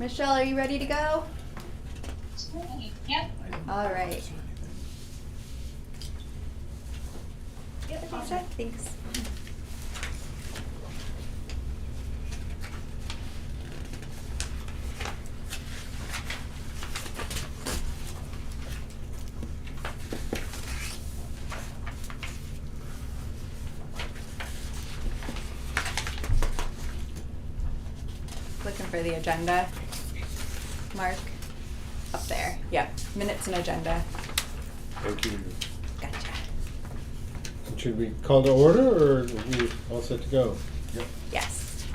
Michelle, are you ready to go? Yep. All right. Yep. Thanks. Looking for the agenda. Mark, up there. Yep, minutes and agenda. Thank you. Gotcha. Should we call to order, or are we all set to go? Yep. Yes.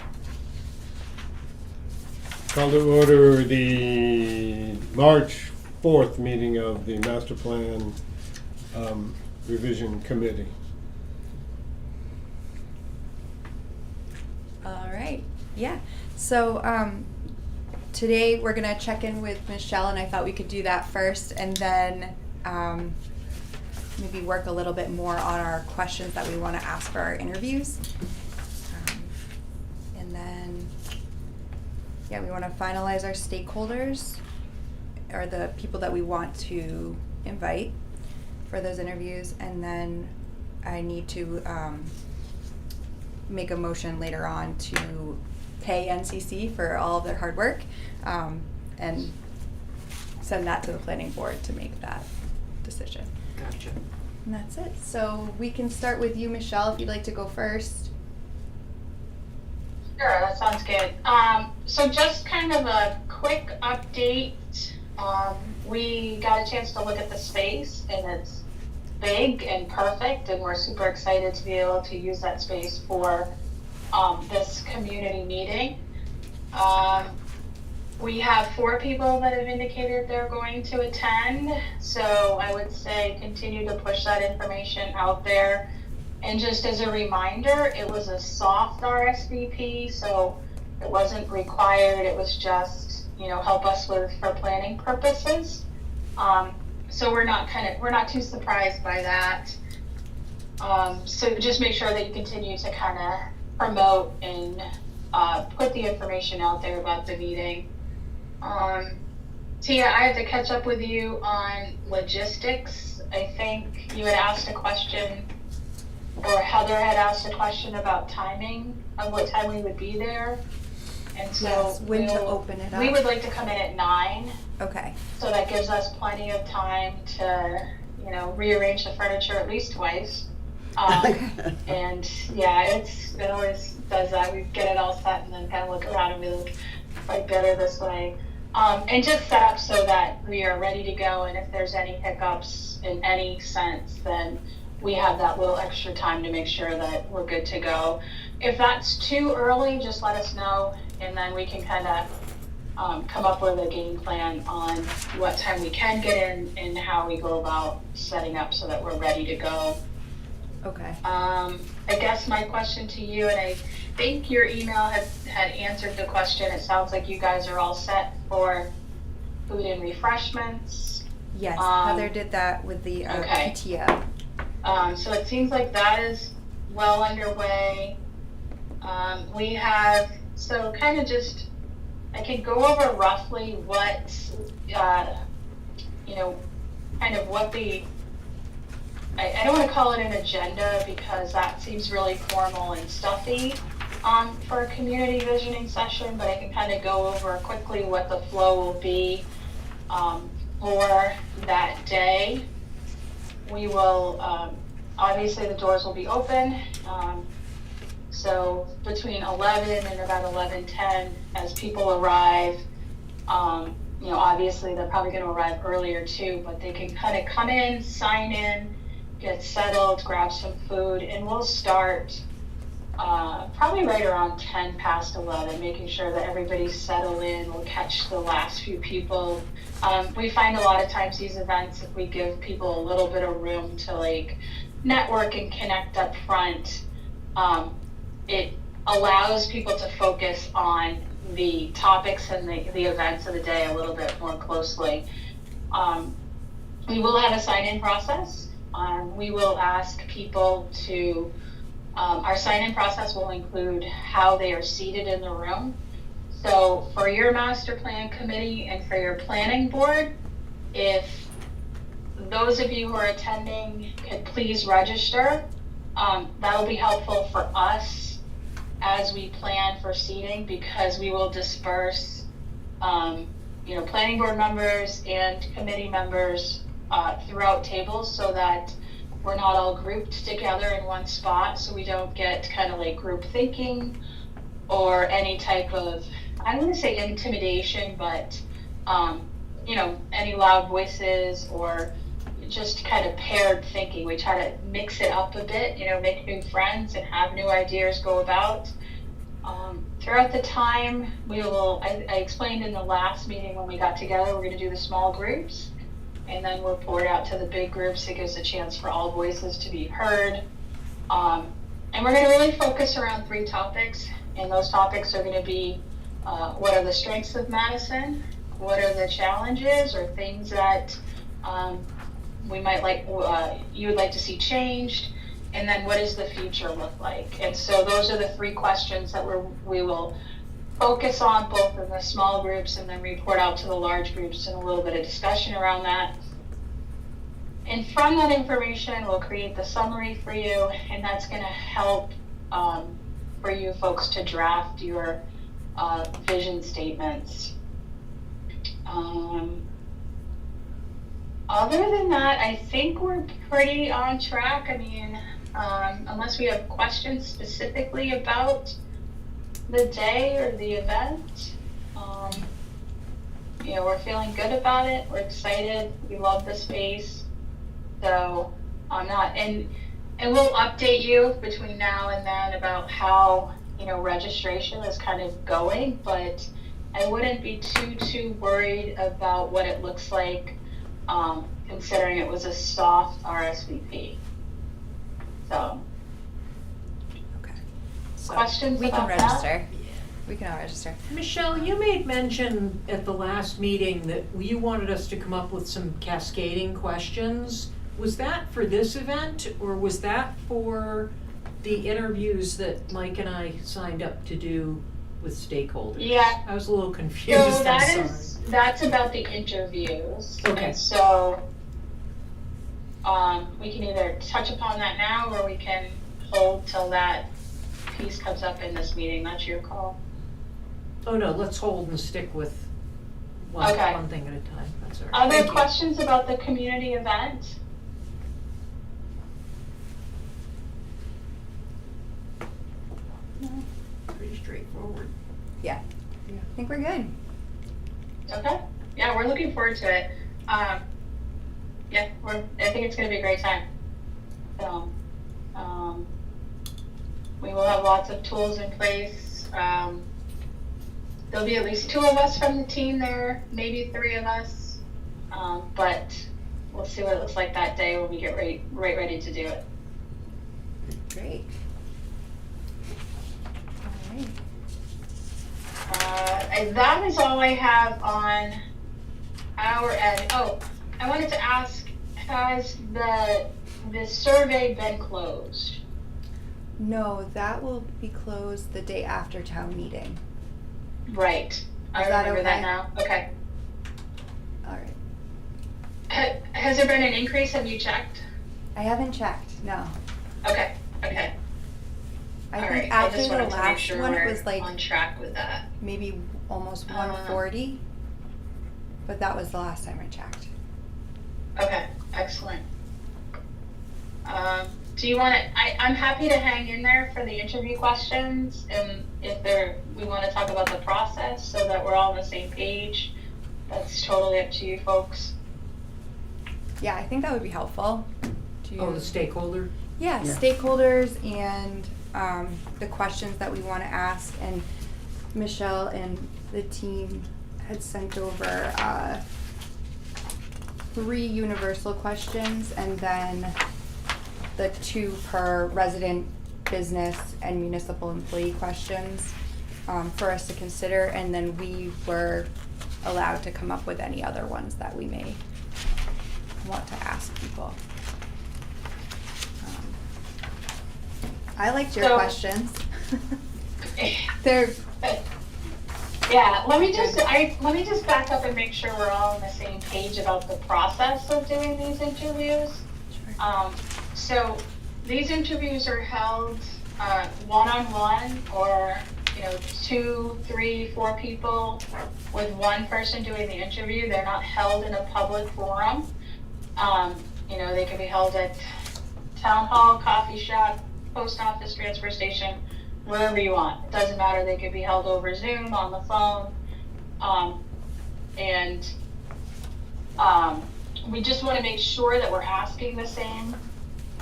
Call to order the March 4th meeting of the Master Plan Revision Committee. All right. Yeah. So today we're gonna check in with Michelle, and I thought we could do that first, and then maybe work a little bit more on our questions that we want to ask for our interviews. And then, yeah, we want to finalize our stakeholders, or the people that we want to invite for those interviews, and then I need to make a motion later on to pay NCC for all of their hard work, and send that to the planning board to make that decision. Gotcha. And that's it. So we can start with you, Michelle, if you'd like to go first. Sure, that sounds good. So just kind of a quick update. We got a chance to look at the space, and it's big and perfect, and we're super excited to be able to use that space for this community meeting. We have 4 people that have indicated they're going to attend, so I would say continue to push that information out there. And just as a reminder, it was a soft RSVP, so it wasn't required. It was just, help us for planning purposes. So we're not too surprised by that. So just make sure that you continue to kind of promote and put the information out there about the meeting. Tia, I have to catch up with you on logistics. I think you had asked a question, or Heather had asked a question about timing, of what time we would be there. And so Yes, when to open it up. we would like to come in at 9. Okay. So that gives us plenty of time to, rearrange the furniture at least twice. And yeah, it always does that. We get it all set and then kind of look around and we look like better this way. And just set up so that we are ready to go. And if there's any hiccups in any sense, then we have that little extra time to make sure that we're good to go. If that's too early, just let us know, and then we can kind of come up with a game plan on what time we can get in and how we go about setting up so that we're ready to go. Okay. I guess my question to you, and I think your email had answered the question. It sounds like you guys are all set for food and refreshments. Yes, Heather did that with the okay. PTO. So it seems like that is well underway. We have, so kind of just, I could go over roughly what, kind of what the, I don't want to call it an agenda because that seems really formal and stuffy for a community visioning session, but I can kind of go over quickly what the flow will be for that day. We will, obviously the doors will be open, so between 11 and about 11:10 as people arrive, obviously they're probably going to arrive earlier too, but they can kind of come in, sign in, get settled, grab some food, and we'll start probably right around 10 past 11, making sure that everybody's settled in. We'll catch the last few people. We find a lot of times these events, if we give people a little bit of room to network and connect up front, it allows people to focus on the topics and the events of the day a little bit more closely. We will have a sign-in process. We will ask people to, our sign-in process will include how they are seated in the room. So for your master plan committee and for your planning board, if those of you who are attending could please register, that'll be helpful for us as we plan for seating, because we will disperse, planning board members and committee members throughout tables so that we're not all grouped together in one spot, so we don't get kind of like group thinking or any type of, I don't want to say intimidation, but any loud voices or just kind of paired thinking. We try to mix it up a bit, make new friends and have new ideas go about. Throughout the time, I explained in the last meeting when we got together, we're going to do the small groups, and then we'll pour it out to the big groups. It gives a chance for all voices to be heard. And we're going to really focus around 3 topics, and those topics are going to be what are the strengths of Madison, what are the challenges or things that we might you would like to see changed, and then what does the future look like? And so those are the 3 questions that we will focus on both in the small groups and then report out to the large groups and a little bit of discussion around that. And from that information, we'll create the summary for you, and that's going to help for you folks to draft your vision statements. Other than that, I think we're pretty on track. I mean, unless we have questions specifically about the day or the event, we're feeling good about it. We're excited. We love the space. So and we'll update you between now and then about how, registration is kind of going, but I wouldn't be too worried about what it looks like, considering it was a soft RSVP. So, Okay. So questions we can about register. We can all register. Michelle, you made mention at the last meeting that you wanted us to come up with some cascading questions. Was that for this event, or was that for the interviews that Mike and I signed up to do with stakeholders? Yeah. I was a little confused, So I'm sorry. that's about the interviews. Okay. And so we can either touch upon that now, or we can hold till that piece comes up in this meeting. That's your call. Oh, no, let's hold and stick with one thing at a time, that's all right. Other Thank you. questions about the community event? Pretty straightforward. Yeah. I think we're good. Okay. Yeah, we're looking forward to it. I think it's going to be a great time. So, we will have lots of tools in place. There'll be at least 2 of us from the team there, maybe 3 of us. But we'll see what it looks like that day when we get ready to do it. Great. All right. And that is all I have on our end. Oh, I wanted to ask, has the survey been closed? No, that will be closed the day after town meeting. Right. I Is that remember that okay? now. Okay. All right. Has there been an increase? Have you checked? I haven't checked. No. Okay. I All think right. after I just the wanted to make last sure one, it we're was like on track with that. maybe almost 140. But that was the last time I checked. Okay. Excellent. Do you want to? I'm happy to hang in there for the interview questions, and if we want to talk about the process so that we're all on the same page. That's totally up to you folks. Yeah, I think that would be helpful. Oh, the stakeholder? Yeah, Yeah. stakeholders and the questions that we want to ask. And Michelle and the team had sent over 3 universal questions, and then the 2 per resident, business, and municipal employee questions for us to consider. And then we were allowed to come up with any other ones that we may want to ask people. I liked your So- questions. They're Yeah, let me just back up and make sure we're all on the same page about the process of doing these interviews. So these interviews are held one-on-one, or 2, 3, 4 people with one person doing the interview. They're not held in a public forum. They can be held at town hall, coffee shop, post office, transfer station, wherever you want. It doesn't matter. They could be held over Zoom, on the phone. We just want to make sure that we're asking the same,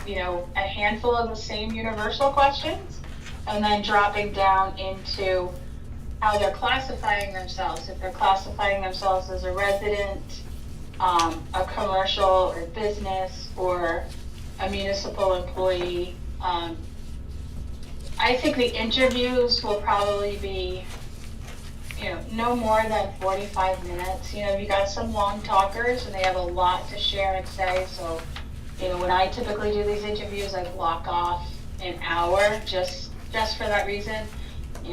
a handful of the same universal questions, and then dropping down into how they're classifying themselves. If they're classifying themselves as a resident, a commercial or business, or a municipal employee. I think the interviews will probably be, no more than 45 minutes. You got some long talkers and they have a lot to share and say. So, when I typically do these interviews, I block off an hour just for that reason.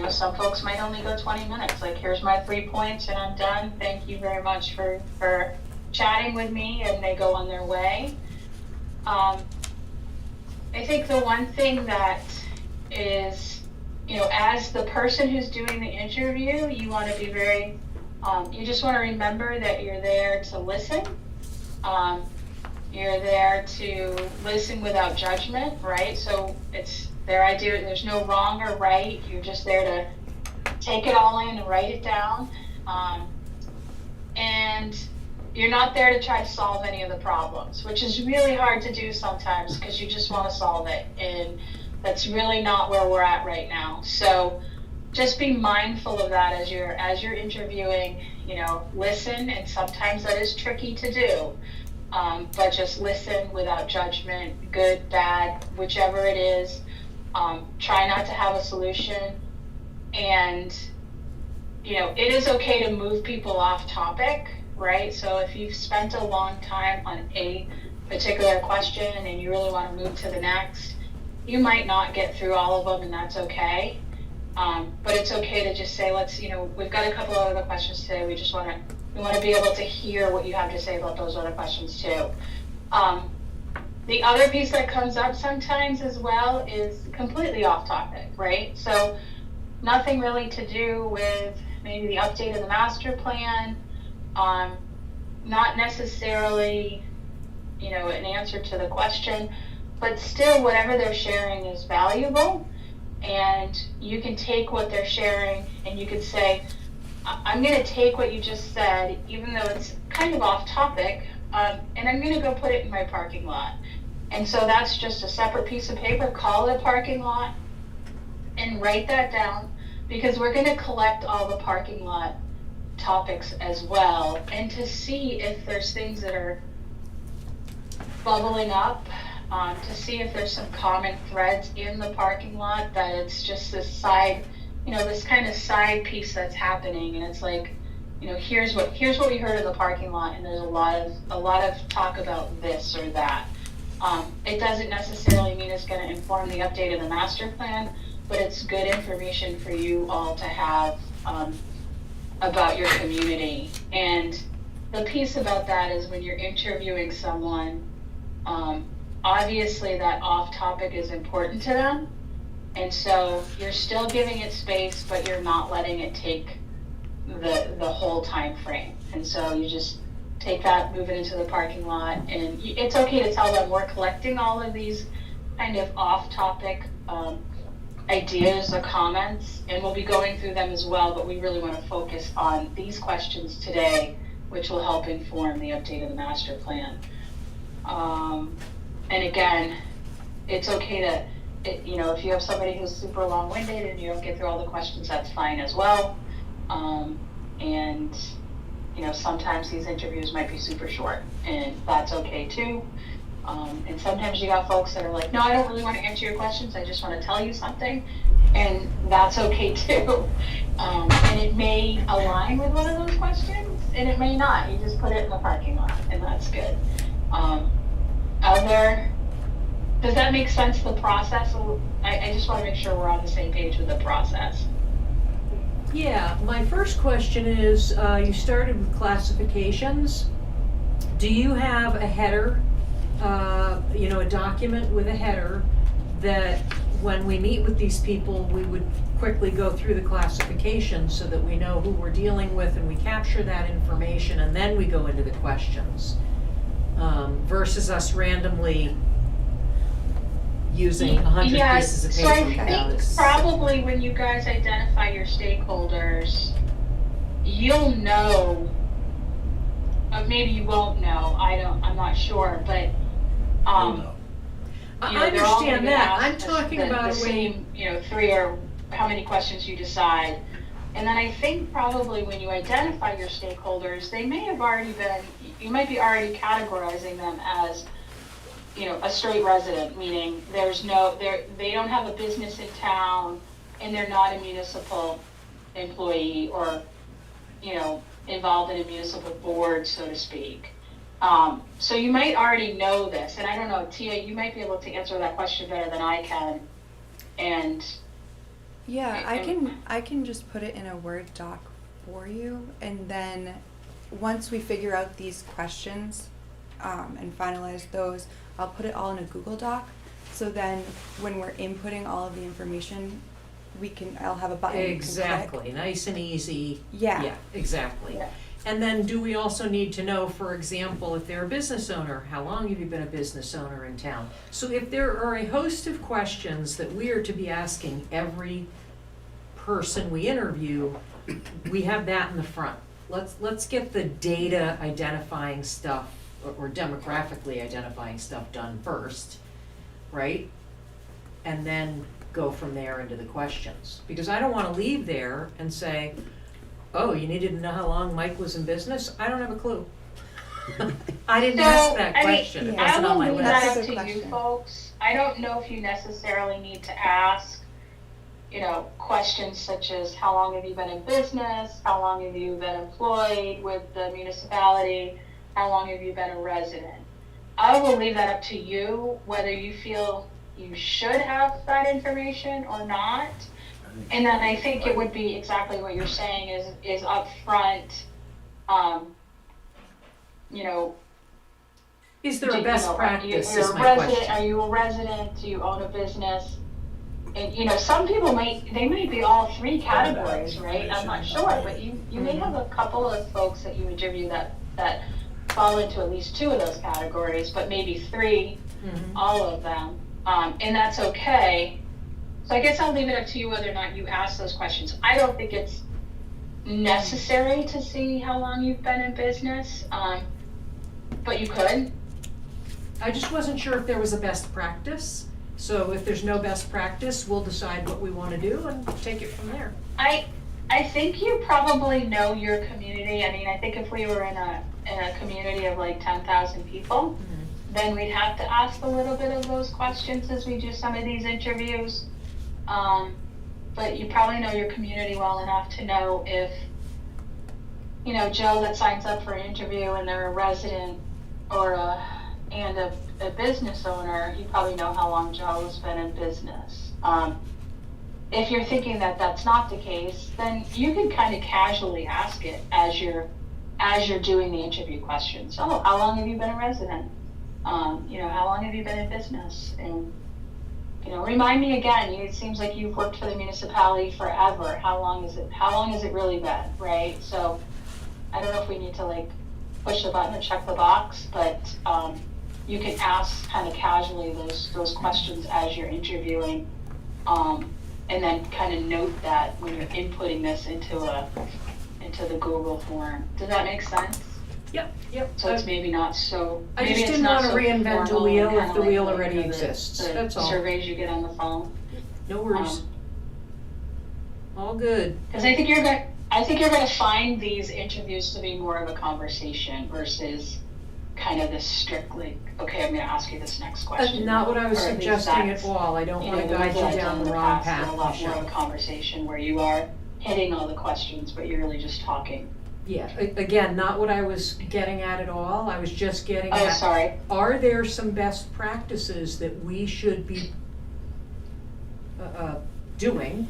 Some folks might only go 20 minutes. Like, here's my 3 points and I'm done. Thank you very much for chatting with me, and they go on their way. I think the one thing that is, as the person who's doing the interview, you want to be very, you just want to remember that you're there to listen. You're there to listen without judgment, right? So it's their idea, there's no wrong or right. You're just there to take it all in and write it down. And you're not there to try to solve any of the problems, which is really hard to do sometimes because you just want to solve it. And that's really not where we're at right now. So just be mindful of that as you're interviewing, listen. And sometimes that is tricky to do. But just listen without judgment, good, bad, whichever it is. Try not to have a solution. And, it is okay to move people off topic, right? So if you've spent a long time on a particular question and you really want to move to the next, you might not get through all of them, and that's okay. But it's okay to just say, we've got a couple of other questions today. We want to be able to hear what you have to say about those other questions too. The other piece that comes up sometimes as well is completely off topic, right? So nothing really to do with maybe the update of the master plan, not necessarily, an answer to the question, but still whatever they're sharing is valuable. And you can take what they're sharing and you can say, I'm going to take what you just said, even though it's kind of off topic, and I'm going to go put it in my parking lot. And so that's just a separate piece of paper. Call it a parking lot and write that down, because we're going to collect all the parking lot topics as well, and to see if there's things that are bubbling up, to see if there's some common threads in the parking lot, that it's just this side, this kind of side piece that's happening. And it's like, here's what we heard in the parking lot, and there's a lot of talk about this or that. It doesn't necessarily mean it's going to inform the update of the master plan, but it's good information for you all to have about your community. And the piece about that is when you're interviewing someone, obviously that off topic is important to them. And so you're still giving it space, but you're not letting it take the whole time frame. And so you just take that, move it into the parking lot, and it's okay to tell them we're collecting all of these kind of off topic ideas or comments, and we'll be going through them as well, but we really want to focus on these questions today, which will help inform the update of the master plan. And again, it's okay to, if you have somebody who's super long-winded and you don't get through all the questions, that's fine as well. And sometimes these interviews might be super short, and that's okay too. And sometimes you got folks that are like, no, I don't really want to answer your questions, I just want to tell you something, and that's okay too. And it may align with one of those questions, and it may not. You just put it in the parking lot, and that's good. Does that make sense, the process? I just want to make sure we're on the same page with the process. Yeah, my first question is, you started with classifications. Do you have a header, a document with a header that when we meet with these people, we would quickly go through the classifications so that we know who we're dealing with and we capture that information and then we go into the questions, versus us randomly using 100 Yeah, pieces of so I paper without think us. probably when you guys identify your stakeholders, you'll know, maybe you won't know, I'm not sure, but, you know, I they're all gonna understand be that. I'm asked talking the about a way. same, you know, 3 or how many questions you decide. And then I think probably when you identify your stakeholders, they may have already been, you might be already categorizing them as, you know, a straight resident, meaning they don't have a business in town and they're not a municipal employee or, you know, involved in a municipal board, so to speak. So you might already know this, and I don't know, Tia, you might be able to answer that question better than I can. And Yeah, I can just put it in a Word doc for you, and then once we figure out these questions and finalize those, I'll put it all in a Google Doc. So then, when we're inputting all of the information, I'll have a button. you can click. Exactly, nice and easy. Yeah. Yeah, exactly. Yeah. And then do we also need to know, for example, if they're a business owner, how long have you been a business owner in town? So if there are a host of questions that we are to be asking every person we interview, we have that in the front. Let's get the data identifying stuff or demographically identifying stuff done first, right? And then go from there into the questions. Because I don't want to leave there and say, oh, you needed to know how long Mike was in business? I don't have a clue. I didn't ask that question. It yeah. wasn't I on will my leave list. that That's up a to good you question. folks. I don't know if you necessarily need to ask, you know, questions such as how long have you been in business? How long have you been employed with the municipality? How long have you been a resident? I will leave that up to you, whether you feel you should have that information or not. And then I think it would be exactly what you're saying is upfront, you know. Is there a you best know, practice you're is a my resident, question. Are you a resident? Do you own a business? And, you know, some people might be all 3 categories, right? I'm not sure, but you may have a couple of folks that you interview that fall into at least 2 of those categories, but maybe 3, Mhm. all of them. And that's okay. So I guess I'll leave it up to you whether or not you ask those questions. I don't think it's necessary to see how long you've been in business, but you could. I just wasn't sure if there was a best practice. So if there's no best practice, we'll decide what we want to do and take it from there. I think you probably know your community. I mean, I think if we were in a community of like 10,000 people, then we'd have to ask a little bit of those questions as we do some of these interviews. But you probably know your community well enough to know if, you know, Joe that signs up for an interview and they're a resident or a business owner, you probably know how long Joe has been in business. If you're thinking that that's not the case, then you can kind of casually ask it as you're doing the interview questions. Oh, how long have you been a resident? You know, how long have you been in business? And, you know, remind me again, it seems like you've worked for the municipality forever. How long has it really been, right? So I don't know if we need to like push the button and check the box, but you can ask kind of casually those questions as you're interviewing, and then kind of note that when you're inputting this into the Google form. Does that make sense? Yep. So it's maybe not so. I maybe just it's didn't not want to so reinvent a formal wheel and if kinda the wheel like, already you know, exists. the That's all. surveys you get on the phone. No worries. All good. Because I think you're going to find these interviews to be more of a conversation versus kind of this strict like, okay, I'm going to ask you this next question. Not what I was Or at least suggesting that's, at all. I don't you want know, to the guide ones that you I've down done in the the wrong past, they're path, a lot more of a Michelle. conversation where you are hitting all the questions, but you're really just talking. Yeah, again, not what I was getting at all. I was just getting Oh, at, sorry. are there some best practices that we should be doing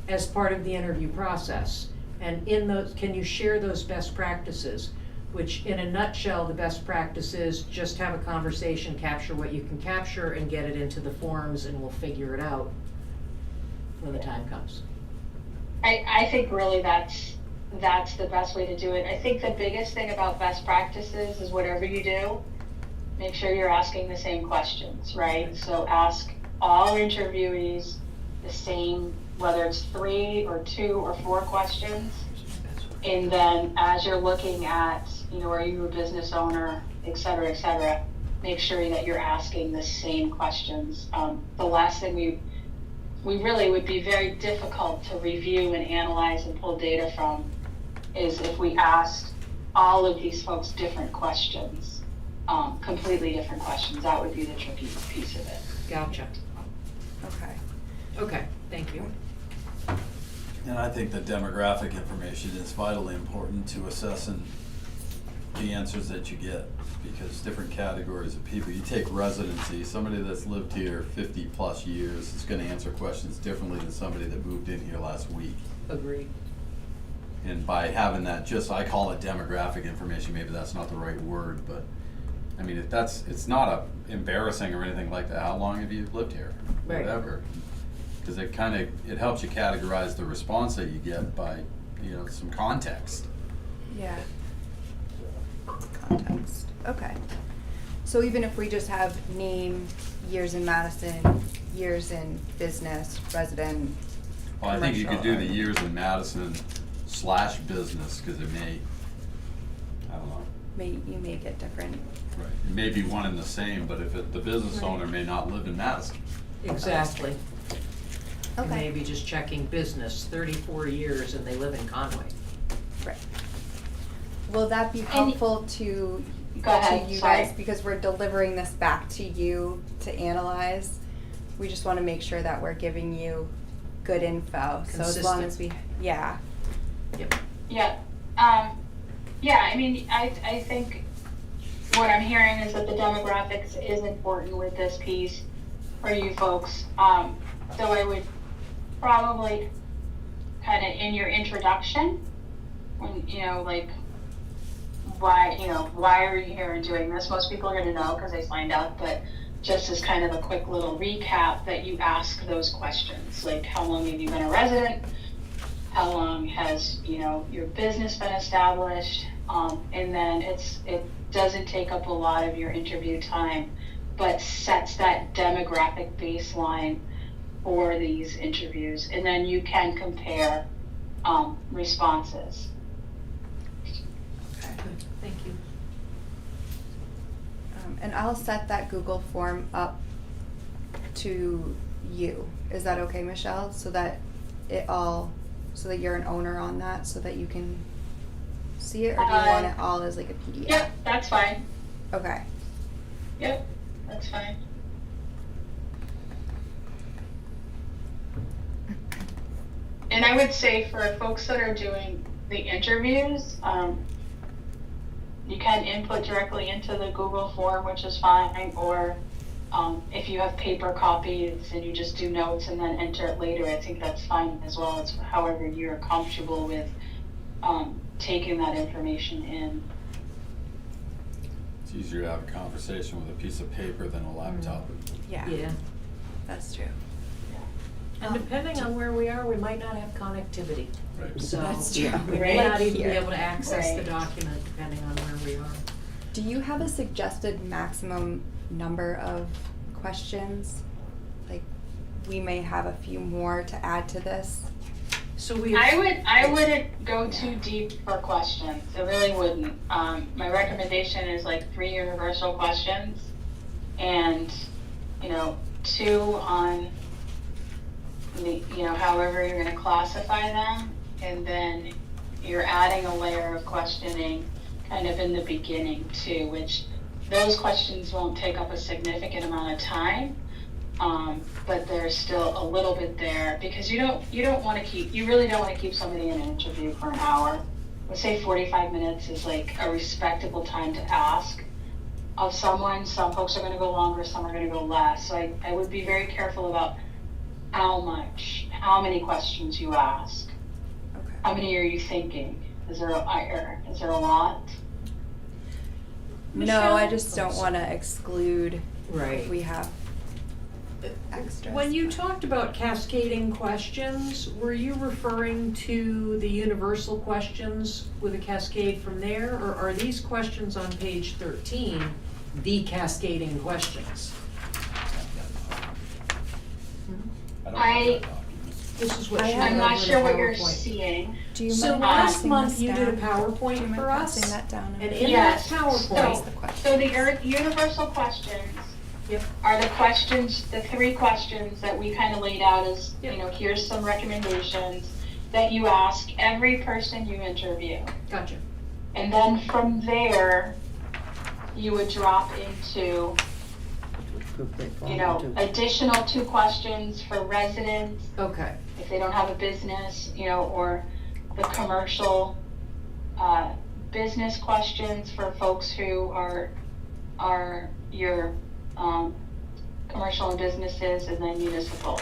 as part of the interview process. And in those, can you share those best practices? Which in a nutshell, the best practice is just have a conversation, capture what you can capture, and get it into the forms, and we'll figure it out when the time comes. I think really that's the best way to do it. I think the biggest thing about best practices is whatever you do, make sure you're asking the same questions, right? So ask all interviewees the same, whether it's 3 or 2 or 4 questions. And then as you're looking at, are you a business owner, et cetera, make sure that you're asking the same questions. The last thing we really would be very difficult to review and analyze and pull data from is if we asked all of these folks different questions, completely different questions. That would be the tricky piece of it. Gotcha. Okay. Okay, thank you. And I think the demographic information is vitally important to assessing the answers that you get, because different categories of people, you take residency, somebody that's lived here 50 plus years is gonna answer questions differently than somebody that moved in here last week. Agreed. And by having that, I call it demographic information, maybe that's not the right word, but I mean, it's not embarrassing or anything like that. How long have you lived here? Right. Whatever. Because it helps you categorize the response that you get by, some context. Yeah. Context. Okay. So even if we just have name, years in Madison, years in business, resident, Well, I think you could do the commercial, years in Madison / business, because it may, I don't know. you may get different. Right. It may be one and the same, but the business Right. owner may not live in Madison. Exactly. Okay. Maybe just checking business, 34 years, and they live in Conway. Right. Will that be helpful to Go ahead, you sorry. guys, because we're delivering this back to you to analyze? We just want to make sure that we're giving you good info. So as long as we, yeah. Yep. Yeah. I mean, I think what I'm hearing is that the demographics is important with this piece for you folks. So I would probably kind of in your introduction, when, like, why are you here and doing this? Most people are going to know because they signed up, but just as kind of a quick little recap that you ask those questions, like how long have you been a resident? How long has, your business been established? And then it doesn't take up a lot of your interview time, but sets that demographic baseline for these interviews. And then you can compare responses. Okay. Good, thank you. And I'll set that Google form up to you. Is that okay, Michelle? So that you're an owner on that, so that you can see it, or do you want it all as like a PDF? Yep, that's fine. Okay. Yep, that's fine. And I would say for folks that are doing the interviews, you can input directly into the Google form, which is fine, or if you have paper copies and you just do notes and then enter it later, I think that's fine as well. It's however you're comfortable with taking that information in. It's easier to have a conversation with a piece of paper than a laptop. Yeah. Yeah. That's true. And depending on where we are, we might not have connectivity. Right. So That's true. we Right. may not even be Here. able to access the Right. document depending on where we are. Do you have a suggested maximum number of questions? Like, we may have a few more to add to this. So we. I wouldn't go too deep for questions. I really wouldn't. My recommendation is like 3 universal questions, and 2 on the however you're going to classify them, and then you're adding a layer of questioning kind of in the beginning too, which those questions won't take up a significant amount of time. But there's still a little bit there because you really don't want to keep somebody in an interview for an hour. Let's say 45 minutes is like a respectable time to ask of someone. Some folks are going to go longer, some are going to go less. So I would be very careful about how how many questions you ask. Okay. How many are you thinking? Is there a lot? No, I Michelle? just don't want to exclude Right. if we have extras. When you talked about cascading questions, were you referring to the universal questions with a cascade from there? Or are these questions on page 13 the cascading questions? I don't I- have that document. This is what I she have- went I'm over not in sure what you're PowerPoint. seeing. Do you So mind last passing month this you did a down? Do you PowerPoint mind for passing us, that down? and in Yes. that PowerPoint, the question. So the universal questions Yep. are the questions, the 3 questions that we kind of laid out as, Yep. you know, here's some recommendations that you ask every person you interview. gotcha. And then from there, you would drop into, you know, additional 2 questions for residents, Okay, if they don't have a business, you know, or the commercial, business questions for folks who are your, commercial and businesses, and then municipal.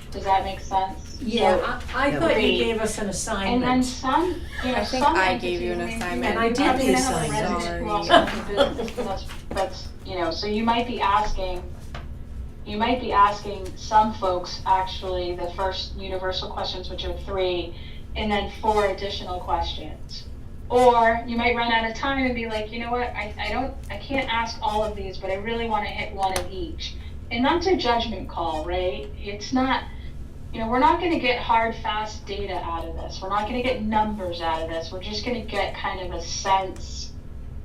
Does that make sense? yeah, So- I thought you Three. gave us an And then assignment. some, you know, I think some I gave you an entities, assignment. And I did probably the have a assignment. resident who also Sorry. has a business, that's, you know, so you might be asking some folks actually the first universal questions, which are 3, and then 4 additional questions. Or you might run out of time and be like, you know what, I can't ask all of these, but I really want to hit one of each. And that's a judgment call, right? It's not, you know, we're not going to get hard, fast data out of this. We're not going to get numbers out of this. We're just going to get kind of a sense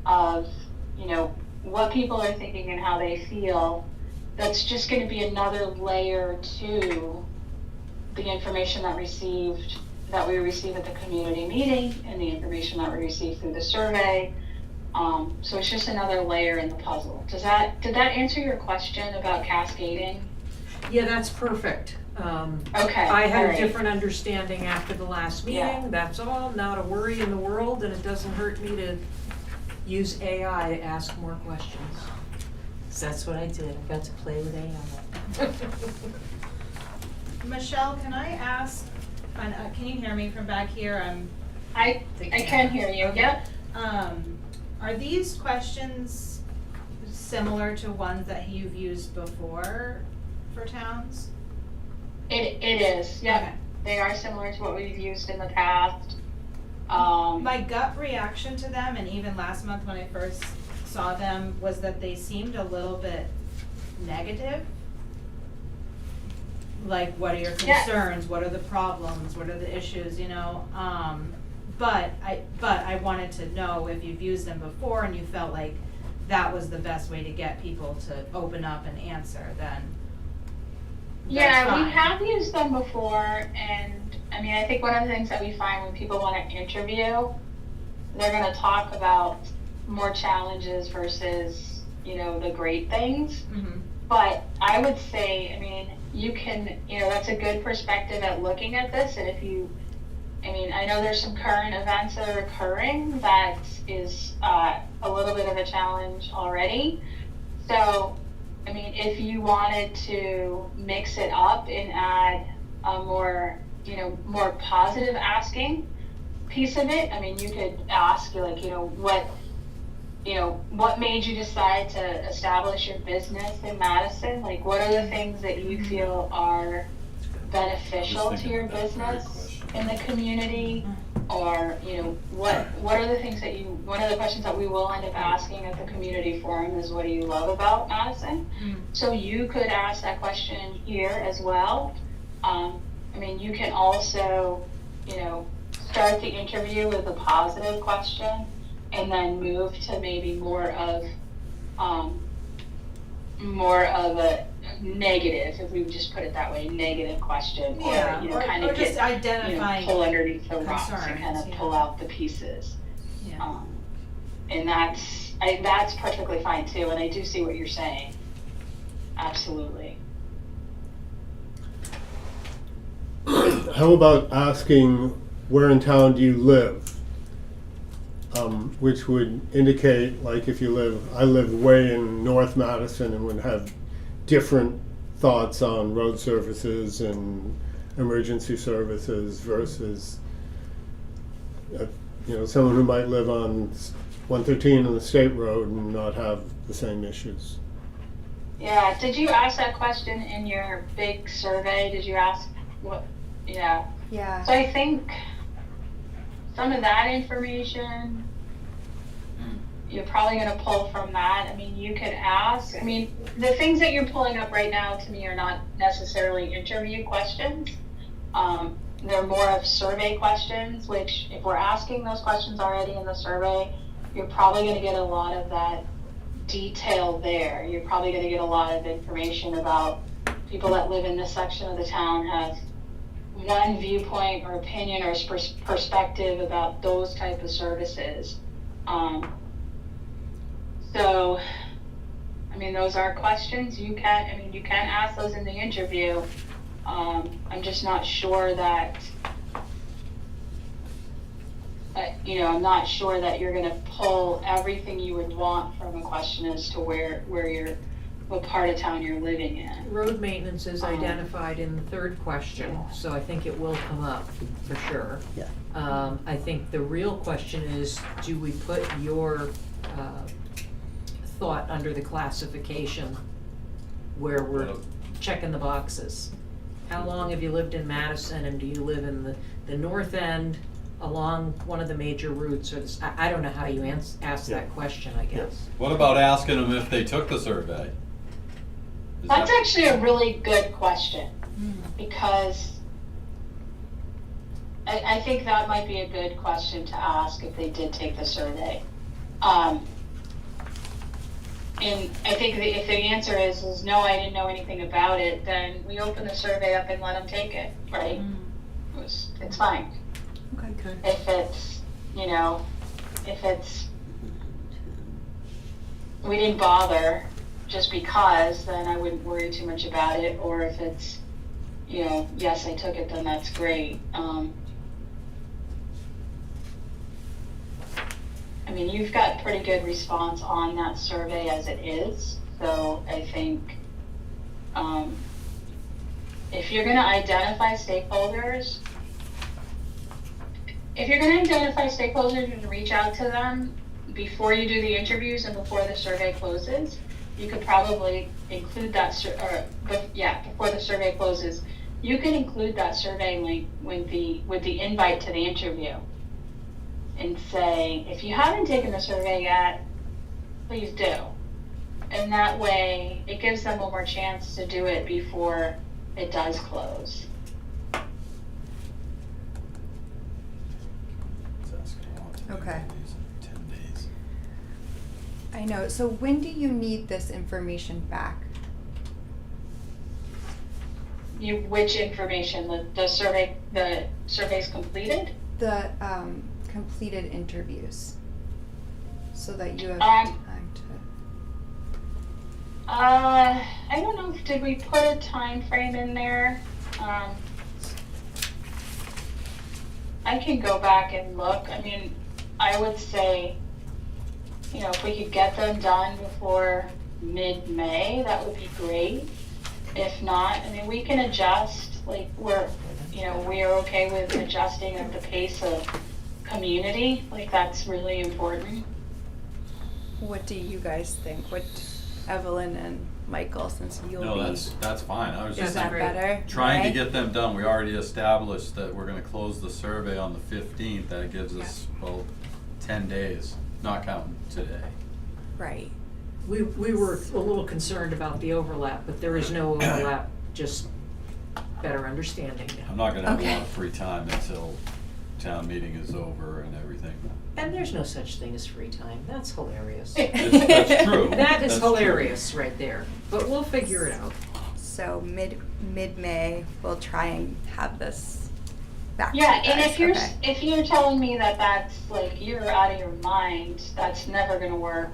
of, you know, what people are thinking and how they feel. That's just going to be another layer to the information that we receive at the community meeting and the information that we receive through the survey. So it's just another layer in the puzzle. Did that answer your question about cascading? Yeah, that's perfect. Okay. I had all a right. different understanding after the last meeting, Yeah. that's all, not a worry in the world, and it doesn't hurt me to use AI to ask more questions. So that's what I did. I got to play with AI. Michelle, can I ask, can you hear me from back here? I can hear you. Okay. Yep. Are these questions similar to ones that you've used before for towns? It is. Yep. Okay. They are similar to what we've used in the past. My gut reaction to them, and even last month when I first saw them, was that they seemed a little bit negative. Like, what are your Yeah. concerns? What are the problems? What are the issues, you know? But I wanted to know if you've used them before and you felt like that was the best way to get people to open up and answer, then Yeah, that's we fine. have used them before, and I mean, I think one of the things that we find when people want to interview, they're going to talk about more challenges versus, you know, the great things. Mhm. But I would say, I mean, you can, you know, that's a good perspective at looking at this. And if you, I mean, I know there's some current events that are occurring that is a little bit of a challenge already. So, I mean, if you wanted to mix it up and add a more, you know, more positive asking piece of it, I mean, you could ask, like, you know, what made you decide to establish your business in Madison? Like, what are the things that you feel are beneficial I was to your thinking of that very business question. in the community? Or, you know, what are the things that one of the questions that we will end up asking at the community forum is, what do you love about Madison? Mm. So you could ask that question here as well. I mean, you can also, you know, start the interview with a positive question and then move to maybe more of a negative, if we would just put it that way, negative question, Yeah, or, you know, kind or of just get, identifying. pull underneath the rocks and concerns, kind of yeah. pull out the pieces. Yeah. And that's perfectly fine too, and I do see what you're saying. Absolutely. How about asking, where in town do you live? Which would indicate, like, if you I live way in North Madison and would have different thoughts on road services and emergency services versus, someone who might live on 113 on the state road and not have the same issues. Yeah, did you ask that question in your big survey? Did you ask what, yeah. Yeah. So I think some of that information, you're probably gonna pull from that. I mean, you could ask, I mean, the things that you're pulling up right now to me are not necessarily interview questions. They're more of survey questions, which if we're asking those questions already in the survey, you're probably gonna get a lot of that detail there. You're probably gonna get a lot of information about people that live in this section of the town have one viewpoint or opinion or perspective about those type of services. So, I mean, those are questions you can ask those in the interview. I'm just not sure that, I'm not sure that you're gonna pull everything you would want from a question as to what part of town you're living in. Road maintenance is identified in the third question, so I think it will come up for sure. Yeah. I think the real question is, do we put your thought under the classification where we're checking the boxes? How long have you lived in Madison, and do you live in the north end along one of the major routes, or I don't know how you ask that question, I guess. What about asking them if they took the survey? Is That's that- actually a really good question, because I think that might be a good question to ask if they did take the survey. And I think that if the answer is no, I didn't know anything about it, then we open the survey up and let them take it, right? It's fine. Okay. If it's, we didn't bother just because, then I wouldn't worry too much about it. Or if it's, yes, I took it, then that's great. I mean, you've got pretty good response on that survey as it is. So I think if you're going to identify stakeholders, and reach out to them before you do the interviews and before the survey closes, you could probably include that, before the survey closes, you can include that survey link with the invite to the interview. And say, if you haven't taken the survey yet, please do. And that way, it gives them one more chance to do it before it does close. It's asking a lot to do Okay. these in 10 days. I know. So when do you need this information back? Which information? The survey's completed? The completed interviews, so that you have Um, time to. I don't know. Did we put a time frame in there? I can go back and look. I mean, I would say, if we could get them done before mid-May, that would be great. If not, I mean, we can adjust. Like we're okay with adjusting at the pace of community. Like that's really important. What do you guys think? What, Evelyn and Michael, since you'll No, be. that's fine. I was Yeah, just Is that great. better? trying to Right? get them done. We already established that we're gonna close the survey on the 15th. That gives us, 10 days, not counting today. Right. We were a little concerned about the overlap, but there is no overlap, just better understanding now. I'm not gonna have a Okay. lot of free time until town meeting is over and everything. And there's no such thing as free time, that's hilarious. That's true. That is That's true. hilarious right there, but we'll figure it out. So mid-May, we'll try and have this back. Yeah, to you and guys. if you're telling me that that's like you're out of your mind, that's never gonna work.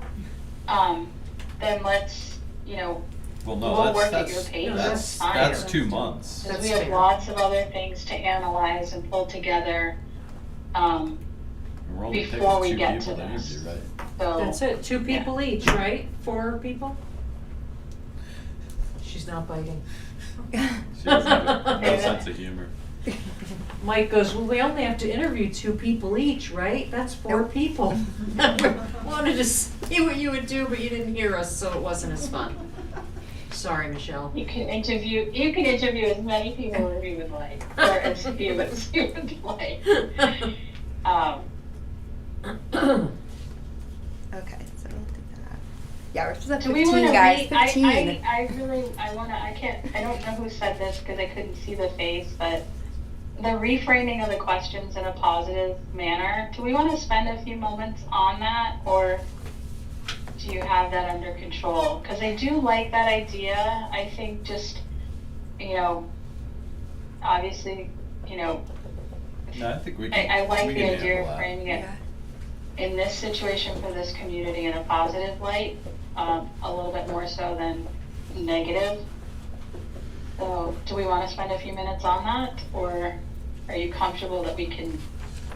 Then let's, Well, we'll no, work at that's, your pace. that's, fine. that's 2 months. Because That's we have fair. lots of other things to analyze and pull together. We're only picking before we 2 get people to to this. interview, right? So That's it, 2 people each, right? 4 people? She's not biting. She doesn't have no sense of humor. Mike goes, well, we only have to interview 2 people each, right? That's 4 Nope. people. Wanted to see what you would do, but you didn't hear us, so it wasn't as fun. Sorry, Michelle. You can interview as many people as you would like, or as few as you would like. Okay, so we'll do that. Yeah, we're supposed to have Do we 15 wanna guys, read, 15. I don't know who said this because I couldn't see the face, but the reframing of the questions in a positive manner, do we want to spend a few moments on that, or do you have that under control? Because I do like that idea. I think just, obviously, No, I think we I can, like we the can idea handle of that. framing it Yeah. in this situation for this community in a positive light, a little bit more so than negative. So, do we want to spend a few minutes on that, or are you comfortable that we can?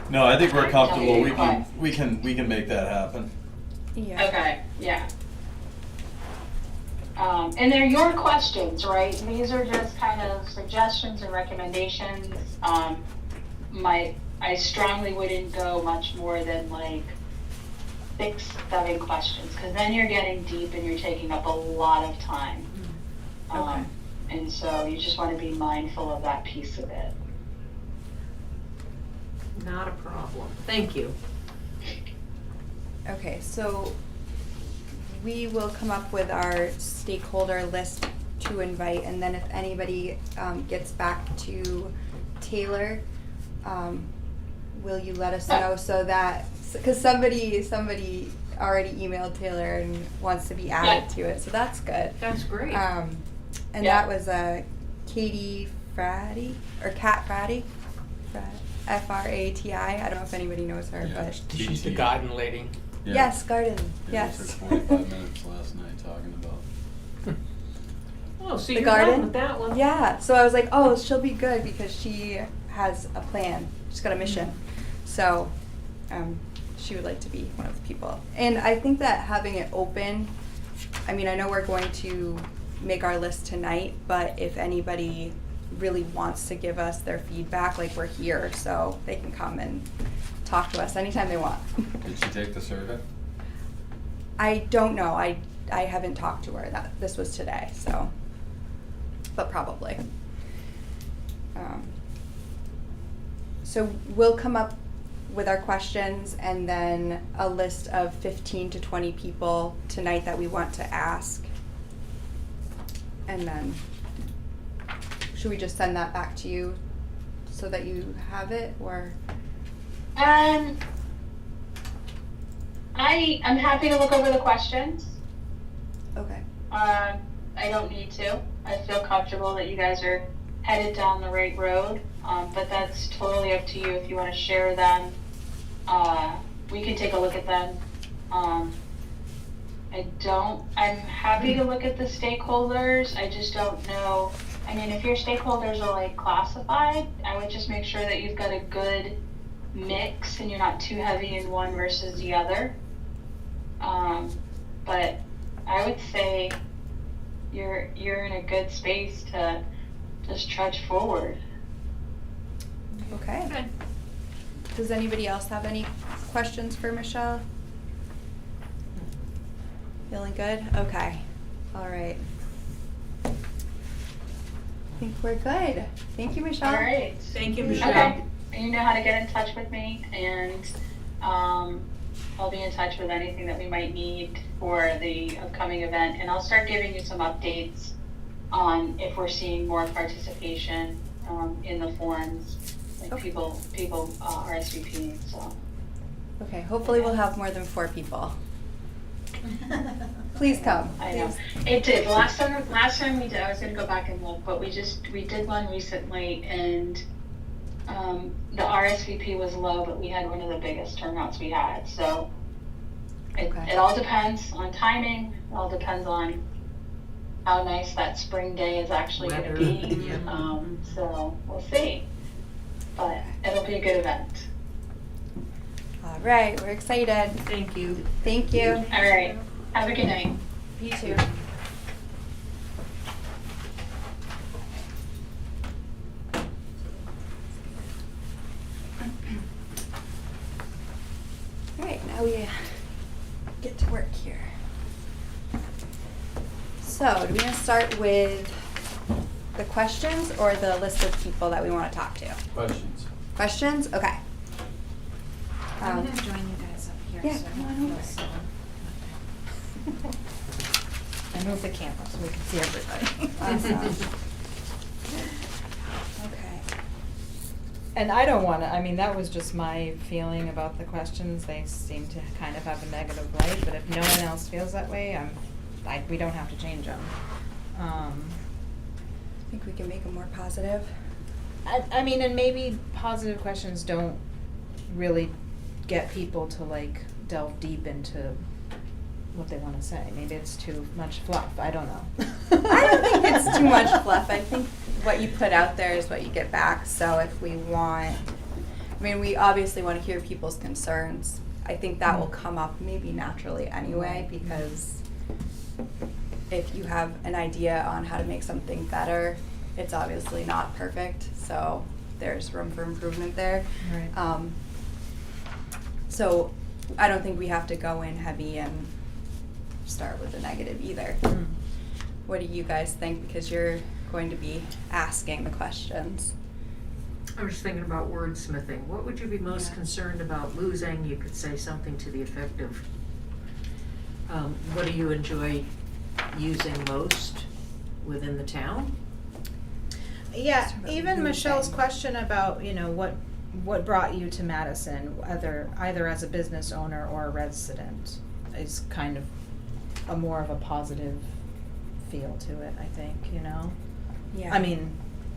No, I think we're comfortable, Okay. we can make that happen. Yeah. Okay, yeah. And they're your questions, right? These are just kind of suggestions and recommendations. I strongly wouldn't go much more than like 6, 7 questions, because then you're getting deep and you're taking up a lot of time. Okay. And so you just want to be mindful of that piece of it. Not a problem. Thank you. Okay, so we will come up with our stakeholder list to invite, and then if anybody gets back to Taylor, will you let us know so that, because somebody already emailed Taylor and wants to be added to it, so that's good. That's great. And Yeah. that was Katie Frati, or Kat Frati, Frati. I don't know if anybody knows her, Yeah. but She's the garden lady. Yeah. yes, garden, Yeah, we took yes. 45 minutes last night talking about. Oh, so The you're garden? done with that one? Yeah, so I was like, oh, she'll be good because she has a plan. She's got a mission. So she would like to be one of the people. And I think that having it open, I mean, I know we're going to make our list tonight, but if anybody really wants to give us their feedback, like we're here, so they can come and talk to us anytime they want. Did she take the survey? I don't know. I haven't talked to her. This was today, so, but probably. So we'll come up with our questions and then a list of 15 to 20 people tonight that we want to ask. And then, should we just send that back to you so that you have it, or? I'm happy to look over the questions. Okay. I don't need to. I feel comfortable that you guys are headed down the right road, but that's totally up to you if you want to share them. We can take a look at them. I'm happy to look at the stakeholders. I just don't know. I mean, if your stakeholders are like classified, I would just make sure that you've got a good mix and you're not too heavy in one versus the other. But I would say you're in a good space to just trudge forward. Okay. Okay. Does anybody else have any questions for Michelle? Feeling good? Okay. All right. I think we're good. Thank you, Michelle. All right. Thank you, Michelle. Okay. You know how to get in touch with me, and I'll be in touch with anything that we might need for the upcoming event, and I'll start giving you some updates on if we're seeing more participation in the forums, like Okay. people RSVPing. So Okay, hopefully we'll have more than 4 people. Please come. I know Please. it did. Last time we did. I was gonna go back and look, but we did one recently, and the RSVP was low, but we had one of the biggest turnouts we had. So Okay. it all depends on timing. It all depends on how nice that spring day is actually going to Weather. be. Yeah. So we'll see. But it'll be a good event. All right, we're excited. Thank you. Thank you. All right. Have a good night. You too. how we get to work here. So, do we want to start with the questions or the list of people that we want to talk to? Questions? Questions? Okay. I'm gonna join you guys up here. Yeah, so I come don't on feel over. so- I moved the camera so we can see everybody. Awesome. Okay. And I don't wanna, I mean, that was just my feeling about the questions. They seem to kind of have a negative light, but if no one else feels that way, we don't have to change them. I think we can make them more positive. I mean, and maybe positive questions don't really get people to like delve deep into what they wanna say. Maybe it's too much fluff, I don't know. I don't think it's too much fluff. I think what you put out there is what you get back. So if we want, I mean, we obviously want to hear people's concerns. I think that will come up maybe naturally anyway, because if you have an idea on how to make something better, it's obviously not perfect. So there's room for improvement there. Right. So I don't think we have to go in heavy and start with the negative either. Mm. What do you guys think? Because you're going to be asking the questions. I was thinking about wordsmithing. What would you be most Yeah. concerned about losing? You could say something to the effect of, what do you enjoy using most within the town? Yeah, Sort of even Michelle's losing. question about, you know, what brought you to Madison, either as a business owner or a resident, is kind of a more of a positive feel to it, I think, you know? Yeah. I mean,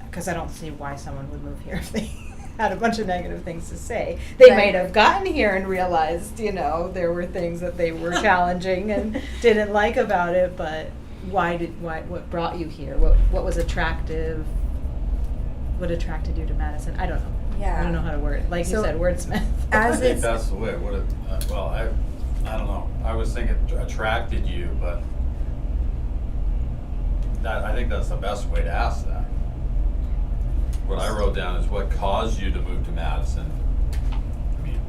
because I don't see why someone would move here if they had a bunch of negative things to say. They Right. might have gotten here and realized, you know, there were things that they were challenging and didn't like about it, but what brought you here? What was attractive? What attracted you to Madison? I don't know. Yeah. I don't know how to word it. Like So, you said, wordsmith. as I think it's- that's the way, well, I don't know, I was thinking attracted you, but I think that's the best way to ask that. What I wrote down is what caused you to move to Madison. I mean,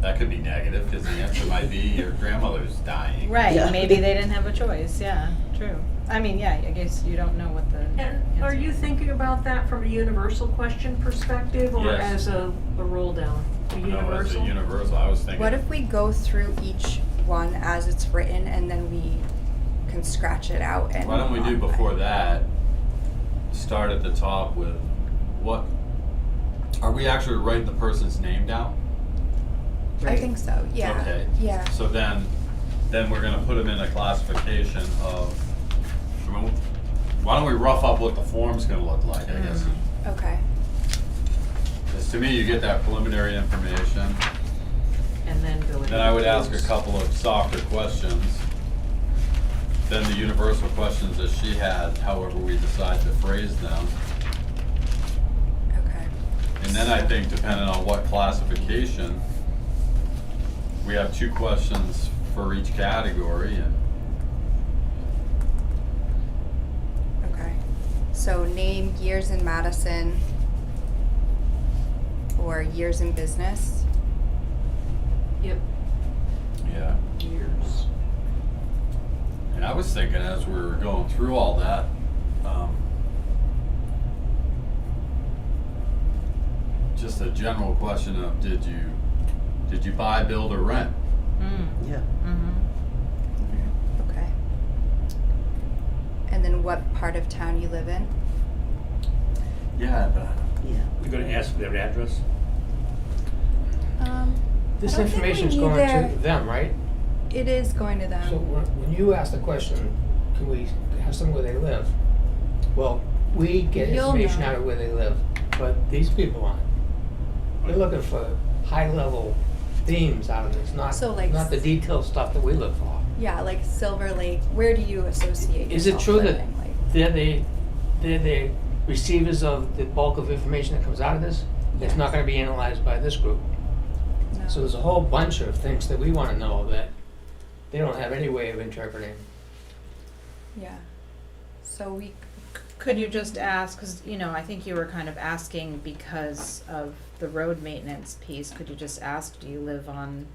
that could be negative, cause the answer might be your grandmother's dying. Right. Yeah. Maybe they didn't have a choice. Yeah. True. I mean, yeah. I guess you don't know what the. And are answer you is. thinking about that from a universal question perspective or Yes. as a roll down? A No, it's universal? a universal, I was thinking. What if we go through each one as it's written and then we can scratch it out and Why don't we do modify? before that, start at the top with what, are we actually writing the person's name down? I think so. Yeah. Okay. Yeah. So then we're gonna put them in a classification of, I mean, why don't we rough up what the form's gonna look like, I guess. Okay. 'Cause to me, you get that preliminary information, And then go into then I would ask a those. couple of softer questions. Then the universal questions that she had, however we decide to phrase them. Okay. And then I think depending on what classification, we have 2 questions for each category and Okay. So name years in Madison or years in business. Yep, yeah. years. And I was thinking as we were going through all that, just a general question of did you buy, build, or rent? Yeah. Mm-hmm. Okay. And then what part of town you live in? Yeah, but Yeah. We're gonna ask for their address? This I don't think we information's need going their- to them, right? It is going to them. So when you ask the question, can we have some where they live? Well, we get You'll information know. out of where they live, but these people aren't. They're looking for high-level themes out of this, So, like, not the detailed stuff that we look for. Yeah, like Silver Lake. Where do you associate Is it yourself true that living? Like, they're the receivers of the bulk of information that comes out of this? It's Yes. not gonna be analyzed by this group. no. So there's a whole bunch of things that we wanna know that they don't have any way of interpreting. Yeah. So we. Could you just ask, because, you know, I think you were kind of asking because of the road maintenance piece, could you just ask, do you live on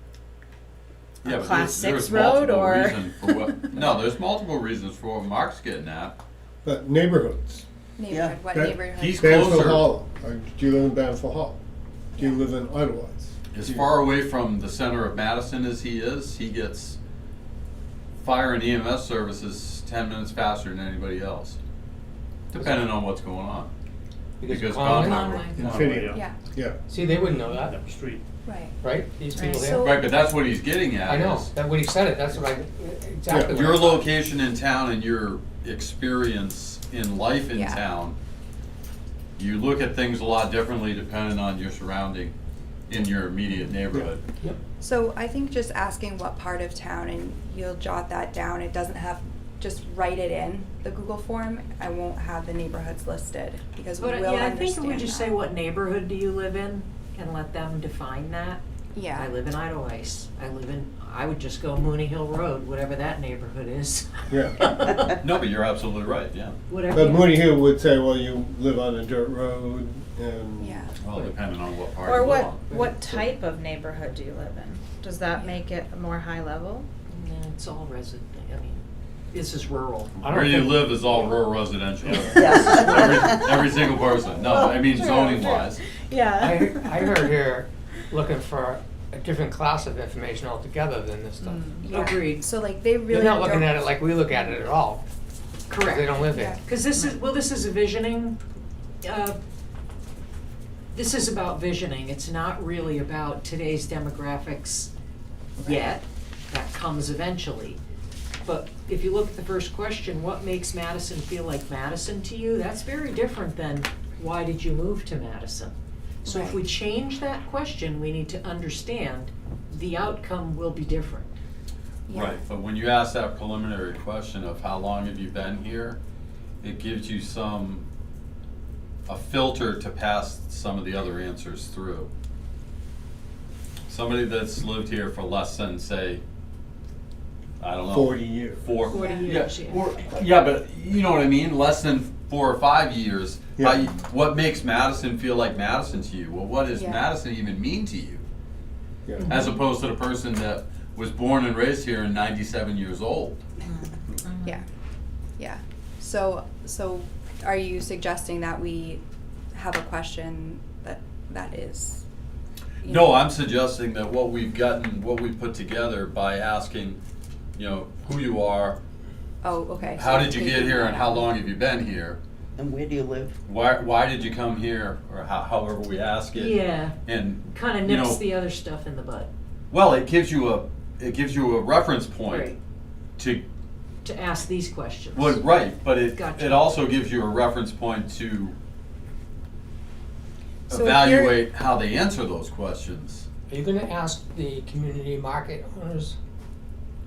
Yeah, but Class there's 6 road multiple or? reason for what, no, there's multiple reasons for what Mark's getting at. But neighborhoods. Neighborhood, what That- neighborhood? He's Banfield closer. Hollow. Or do you live in Banfield Hall? Do you live in Idlewild? As far away from the center of Madison as he is, he gets fire and EMS services 10 minutes faster than anybody else, depending on what's going on. Because Conway? Conway. Infineon. Yeah, Yeah. See, they wouldn't know that, Street. right. right? These Right. people So- here. Right, but that's what he's getting at. I know, is that when he said it, that's what I, exactly what I Your thought. location in town and your experience in life in Yeah. town, you look at things a lot differently depending on your surrounding in your immediate neighborhood. Yep. So I think just asking what part of town, and you'll jot that down, it doesn't have, just write it in the Google form. I won't have the neighborhoods listed, because we But will yeah, I understand think we just that. say what neighborhood do you live in and let them define that. Yeah. I live in Idleice. I would just go Mooney Hill Road, whatever that neighborhood is. Yeah. No, but you're absolutely right, yeah. Whatever. But Mooney Hill would say, well, you live on a dirt road and. Yeah. Well, depending on what part Or you what, live on. what type of neighborhood do you live in? Does that make it more high level? Yeah, it's all resident, I mean, this is rural. I don't Where you think- live is all rural residential. Yes. Every single person, no, I mean True, zoning true. wise. Yeah. I heard here, looking for a different class of information altogether than this stuff. Yeah. Agreed. So like they really They're not looking don't- at it like we look at it at all, because Correct. they don't live Yeah. here. Because this is a visioning, this is about visioning, it's not really about today's demographics yet, that comes eventually. But if you look at the first question, what makes Madison feel like Madison to you, that's very different than why did you move to Madison? So if Right. we change that question, we need to understand the outcome will be different. Yeah. Right, but when you ask that preliminary question of how long have you been here, it gives you a filter to pass some of the other answers through. Somebody that's lived here for less than, say, I don't know. 40 years. 40 years, yeah. Yeah, but you know what I mean, less than 4 or 5 years. How Yeah. what makes Madison feel like Madison to you? Well, what does Yeah. Madison even mean to you? Yeah. As opposed to the person that was born and raised here and 97 years old. Yeah, yeah. So are you suggesting that we have a question that is? you No, know- I'm suggesting that what we've gotten, what we put together by asking, who you are, Oh, okay. how so did you get taking here, that and how out. long have you been here? And where do you live? Why did you come here, or however we ask it. Yeah, And kinda you nips know, the other stuff in the bud, well, it gives you a reference point Right. to to ask these questions. well, right, but it Gotcha. also gives you a reference point to So if you're- evaluate how they answer those questions. Are you gonna ask the community market owners,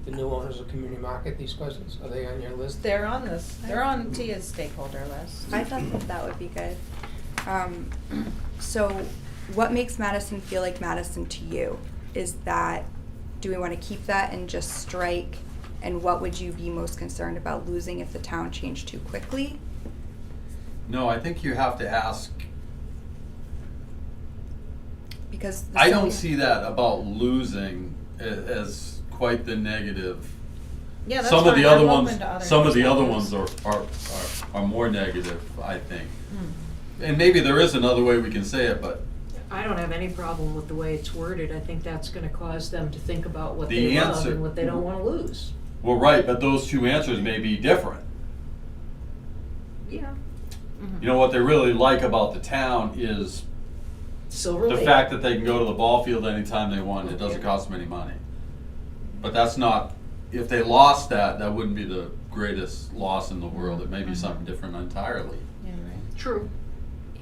the new owners of community market, these questions? Are they on your list? They're on this, they're on Tia's stakeholder list. I thought that would be good. So what makes Madison feel like Madison to you? Is that, do we want to keep that and just strike? And what would you be most concerned about losing if the town changed too quickly? No, I think you have to ask. Because the I don't zoning- see that about losing as quite the negative. Yeah, that's Some of the fine. other I'm ones, open to other some of the other perspectives. ones are more negative, I think. Hmm. And maybe there is another way we can say it, but I don't have any problem with the way it's worded, I think that's gonna cause them to think about what The they love answer- and what they don't wanna lose. well, right, but those two answers may be different. Yeah. You know, what they really like about the town is Silver the Lake. fact that they can go to the ball field anytime they want, it doesn't cost them any money. But that's not, if they lost that, that wouldn't be the greatest loss in the world, it may be something different entirely. Yeah, right. True.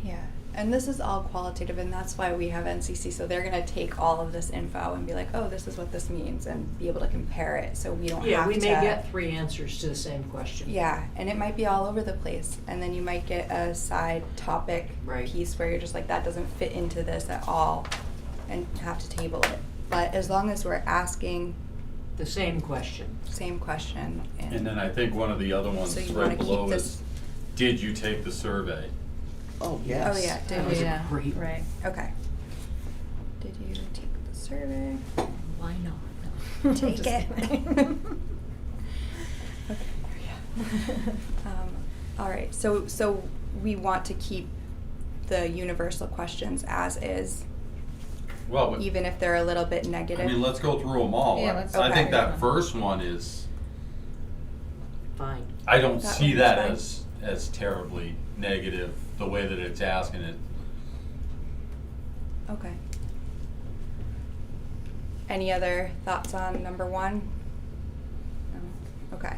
Yeah, and this is all qualitative, and that's why we have NCC, so they're gonna take all of this info and be like, oh, this is what this means, and be able to compare it, so we don't have to. Yeah, we may get 3 answers to the same question. Yeah, and it might be all over the place, and then you might get a side topic Right. piece where you're just like, that doesn't fit into this at all, and have to table it. But as long as we're asking The same question. same question, And then I think one of the other ones So you right wanna keep below this- is, did you take the survey? Oh, yes. oh yeah, That did was we? a Yeah, great- right. Okay. Did you take the survey? Why not? Take Just it. kidding. All right, so we want to keep the universal questions as is, Well, but- even if they're a little bit I negative? mean, let's go through them all. Yeah, let's I go think through that them. first one is, Fine. I don't That see one's that fine. as terribly negative, the way that it's asking it. Okay. Any other thoughts on number one? No? Okay.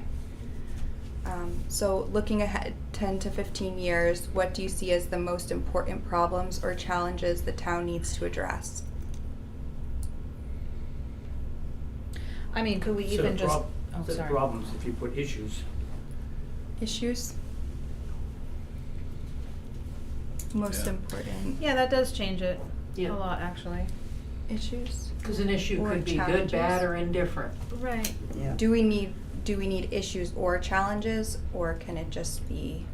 So looking ahead 10 to 15 years, what do you see as the most important problems or challenges the town needs to address? I mean, could we So even the just, prob- oh, The sorry. problems if you put issues. Issues? Most Yeah. important Yeah, that does change it Yeah. a lot, actually. issues? Because an issue Or could be good, challenges. bad, or indifferent. Right. Yeah. Do we need issues or challenges, or can it just be,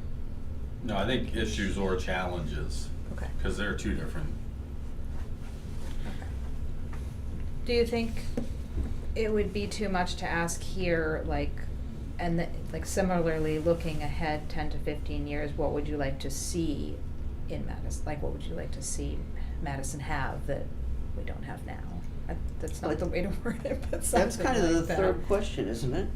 No, I think issues or challenges, okay, because they're two different. okay. Do you think it would be too much to ask here, like, and like similarly, looking ahead 10 to 15 years, what would you like to see in Madison? Like, what would you like to see Madison have that we don't have now? That's not Like- the way to word it, but That's something kind of the like that. third question, isn't it?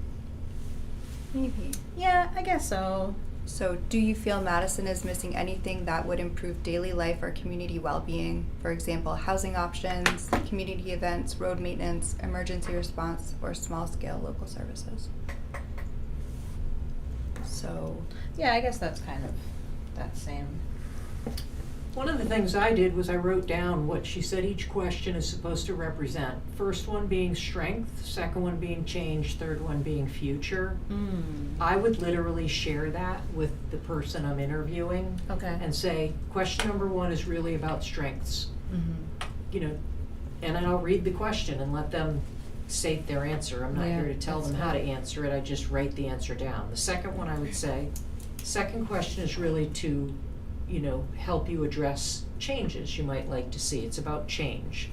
Maybe. Yeah, I guess so. So, do you feel Madison is missing anything that would improve daily life or community well-being? For example, housing options, community events, road maintenance, emergency response, or small-scale local services? So, Yeah, I guess that's kind of that same. One of the things I did was I wrote down what she said each question is supposed to represent. First one being strength, second one being change, third one being future. I would literally share that with the person I'm interviewing Okay. and say, question number one is really about strengths. Mm-hmm. You know, and then I'll read the question and let them state their answer. I'm not Yeah, here to tell that's them how to fine. answer it, I just write the answer down. The second one I would say, second question is really to, you know, help you address changes you might like to see. It's about change.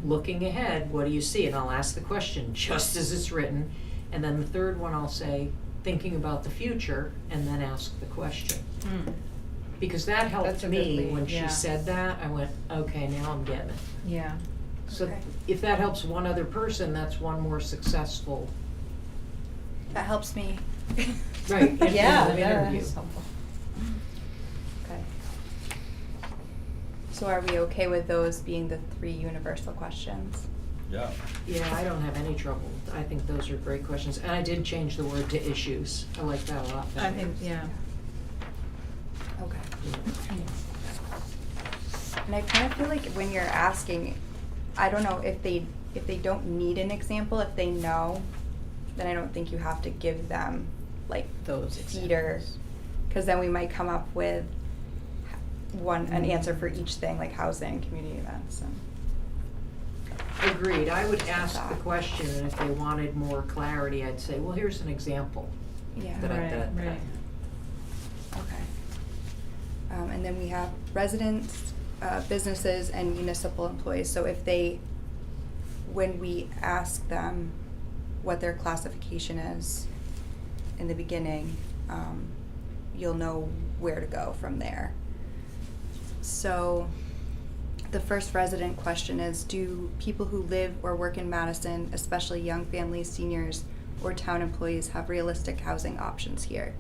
Looking ahead, what do you see? And I'll ask the question just as it's written. And then the third one I'll say, thinking about the future, and then ask the question. Because that helped That's a good me lead, when she yeah. said that, I went, okay, now I'm getting it. Yeah. So Okay. if that helps one other person, that's one more successful. that helps me. Right, in the Yeah, interview. that's helpful. Okay. So, are we okay with those being the 3 universal questions? Yeah. Yeah, I don't have any trouble. I think those are great questions. And I did change the word to issues. I like that a lot better. I think, yeah. Okay. And I kind of feel like when you're asking, I don't know if they don't need an example, if they know, then I don't think you have to give them like Those theater, examples. because then we might come up with an answer for each thing, like housing, community events, and Agreed. I would ask the that. question, and if they wanted more clarity, I'd say, well, here's an example. yeah. Da, da, da, da. Right. Okay. And then we have residents, businesses, and municipal employees. So when we ask them what their classification is in the beginning, you'll know where to go from there. So the first resident question is, do people who live or work in Madison, especially young families, seniors, or town employees, have realistic housing options here?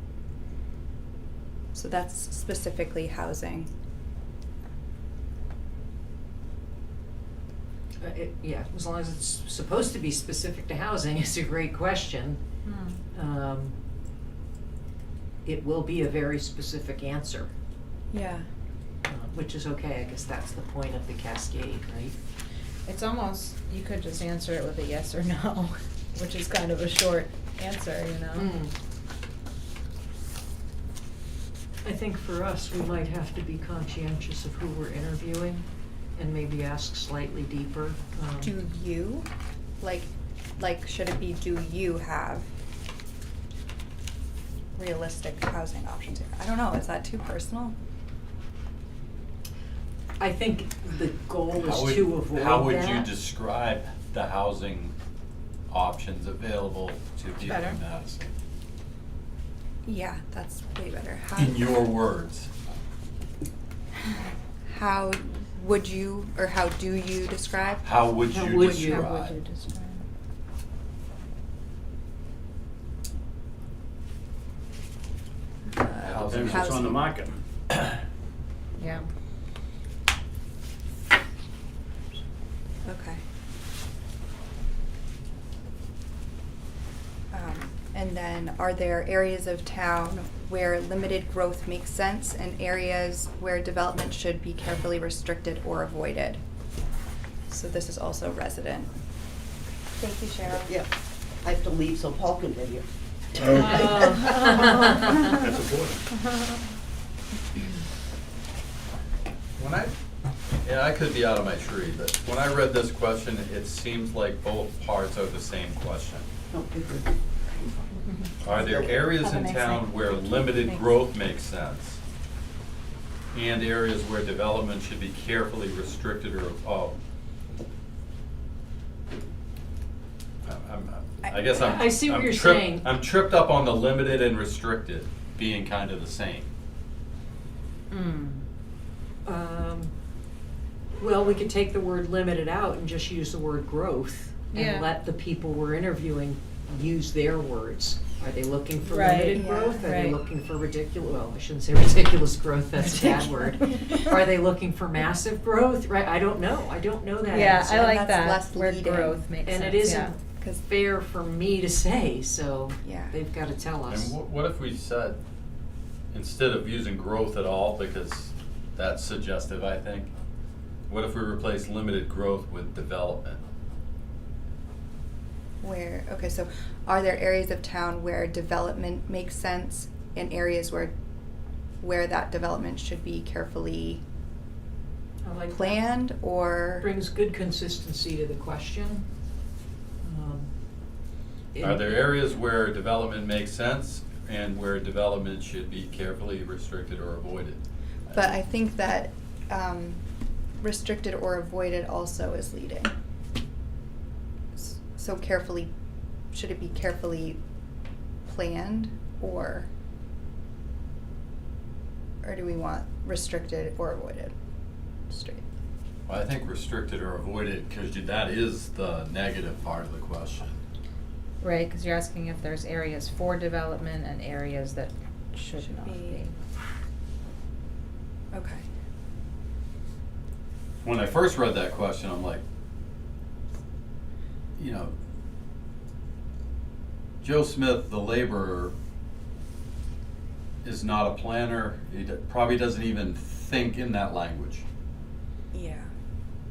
So that's specifically housing. Yeah, as long as it's supposed to be specific to housing, it's a great question. It will be a very specific answer, Yeah. which is okay. I guess that's the point of the cascade, right? It's almost, you could just answer it with a yes or no, which is kind of a short answer, you know? I think for us, we might have to be conscientious of who we're interviewing and maybe ask slightly deeper. Do you, like, should it be, do you have realistic housing options here? I don't know, is that too personal? I think the goal How is would- to avoid that. How would you describe the housing options available to people Better. in Madison. Yeah, that's way better. In your words. How would you, or how do you describe? How would How you would you? How would you describe? describe? Housing. Depends what's on the market. Yeah. Okay. And then, are there areas of town where limited growth makes sense and areas where development should be carefully restricted or avoided? So this is also resident. Thank you, Cheryl. Yeah, I have to leave so Paul can video. Okay. That's important. When I could be out of my tree, but when I read this question, it seems like both parts are the same question. Oh, good, good. Are there areas Have a in nice town night. where limited Thanks. growth makes sense? And areas where development should be carefully restricted or, I guess I see what I'm you're tripped- saying. I'm tripped up on the limited and restricted being kind of the same. Well, we could take the word limited out and just use the word growth Yeah. and let the people we're interviewing use their words. Are they looking for Right. limited Yeah, growth? Are they right. looking for ridiculous, well, I shouldn't say ridiculous growth, that's a bad word. Are they looking for massive growth? Right, I don't know that Yeah, answer. I like that's that, less where leading. growth makes sense, And it isn't yeah. Because fair for me to say, so Yeah. they've gotta tell And us. what if we said, instead of using growth at all, because that's suggestive, I think, what if we replace limited growth with development? where, okay, so are there areas of town where development makes sense and areas where that development should be carefully I like that. planned or? Brings good consistency to the question. Are there areas where development makes sense and where development should be carefully restricted or avoided? But I think that restricted or avoided also is leading. So carefully, should it be carefully planned or do we want restricted or avoided? Straight. Well, I think restricted or avoided, because that is the negative part of the question. Right, because you're asking if there's areas for development and areas that should Should not be. be. Okay. When I first read that question, I'm like, Joe Smith, the laborer, is not a planner. He probably doesn't even think in that language. Yeah.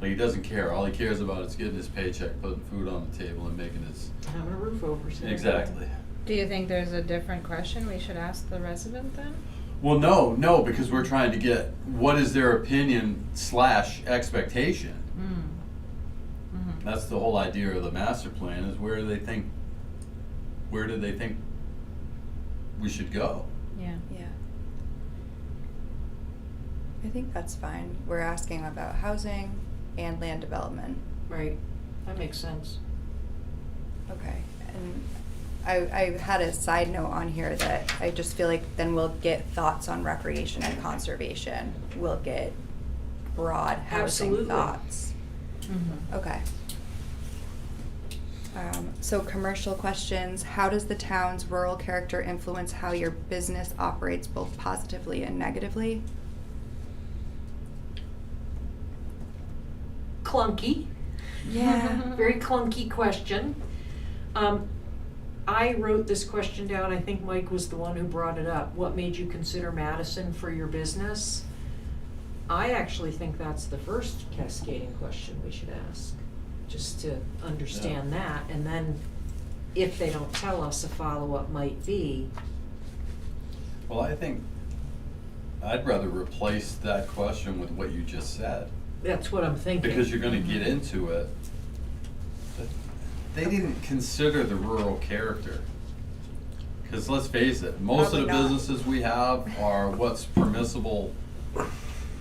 Like, he doesn't care. All he cares about is getting his paycheck, putting food on the table, and making his. Having a roof over his head. Exactly. Do you think there's a different question we should ask the resident then? Well, no, because we're trying to get what is their opinion / expectation. Mm-hmm. That's the whole idea of the master plan, is where do they think we should go? Yeah. Yeah. I think that's fine. We're asking about housing and land development. Right, that makes sense. Okay. And I had a side note on here that I just feel like then we'll get thoughts on recreation and conservation. We'll get broad housing Absolutely. thoughts. Mm-hmm. Okay. So commercial questions, how does the town's rural character influence how your business operates both positively and negatively? Clunky. Yeah. Very clunky question. I wrote this question down, I think Mike was the one who brought it up. What made you consider Madison for your business? I actually think that's the first cascading question we should ask, just to understand that. And then if they don't tell us, a follow-up might be, Well, I think I'd rather replace that question with what you just said, that's what I'm thinking. because you're gonna get into it. But they didn't consider the rural character. Because let's face it, most of the Probably not. businesses we have are what's permissible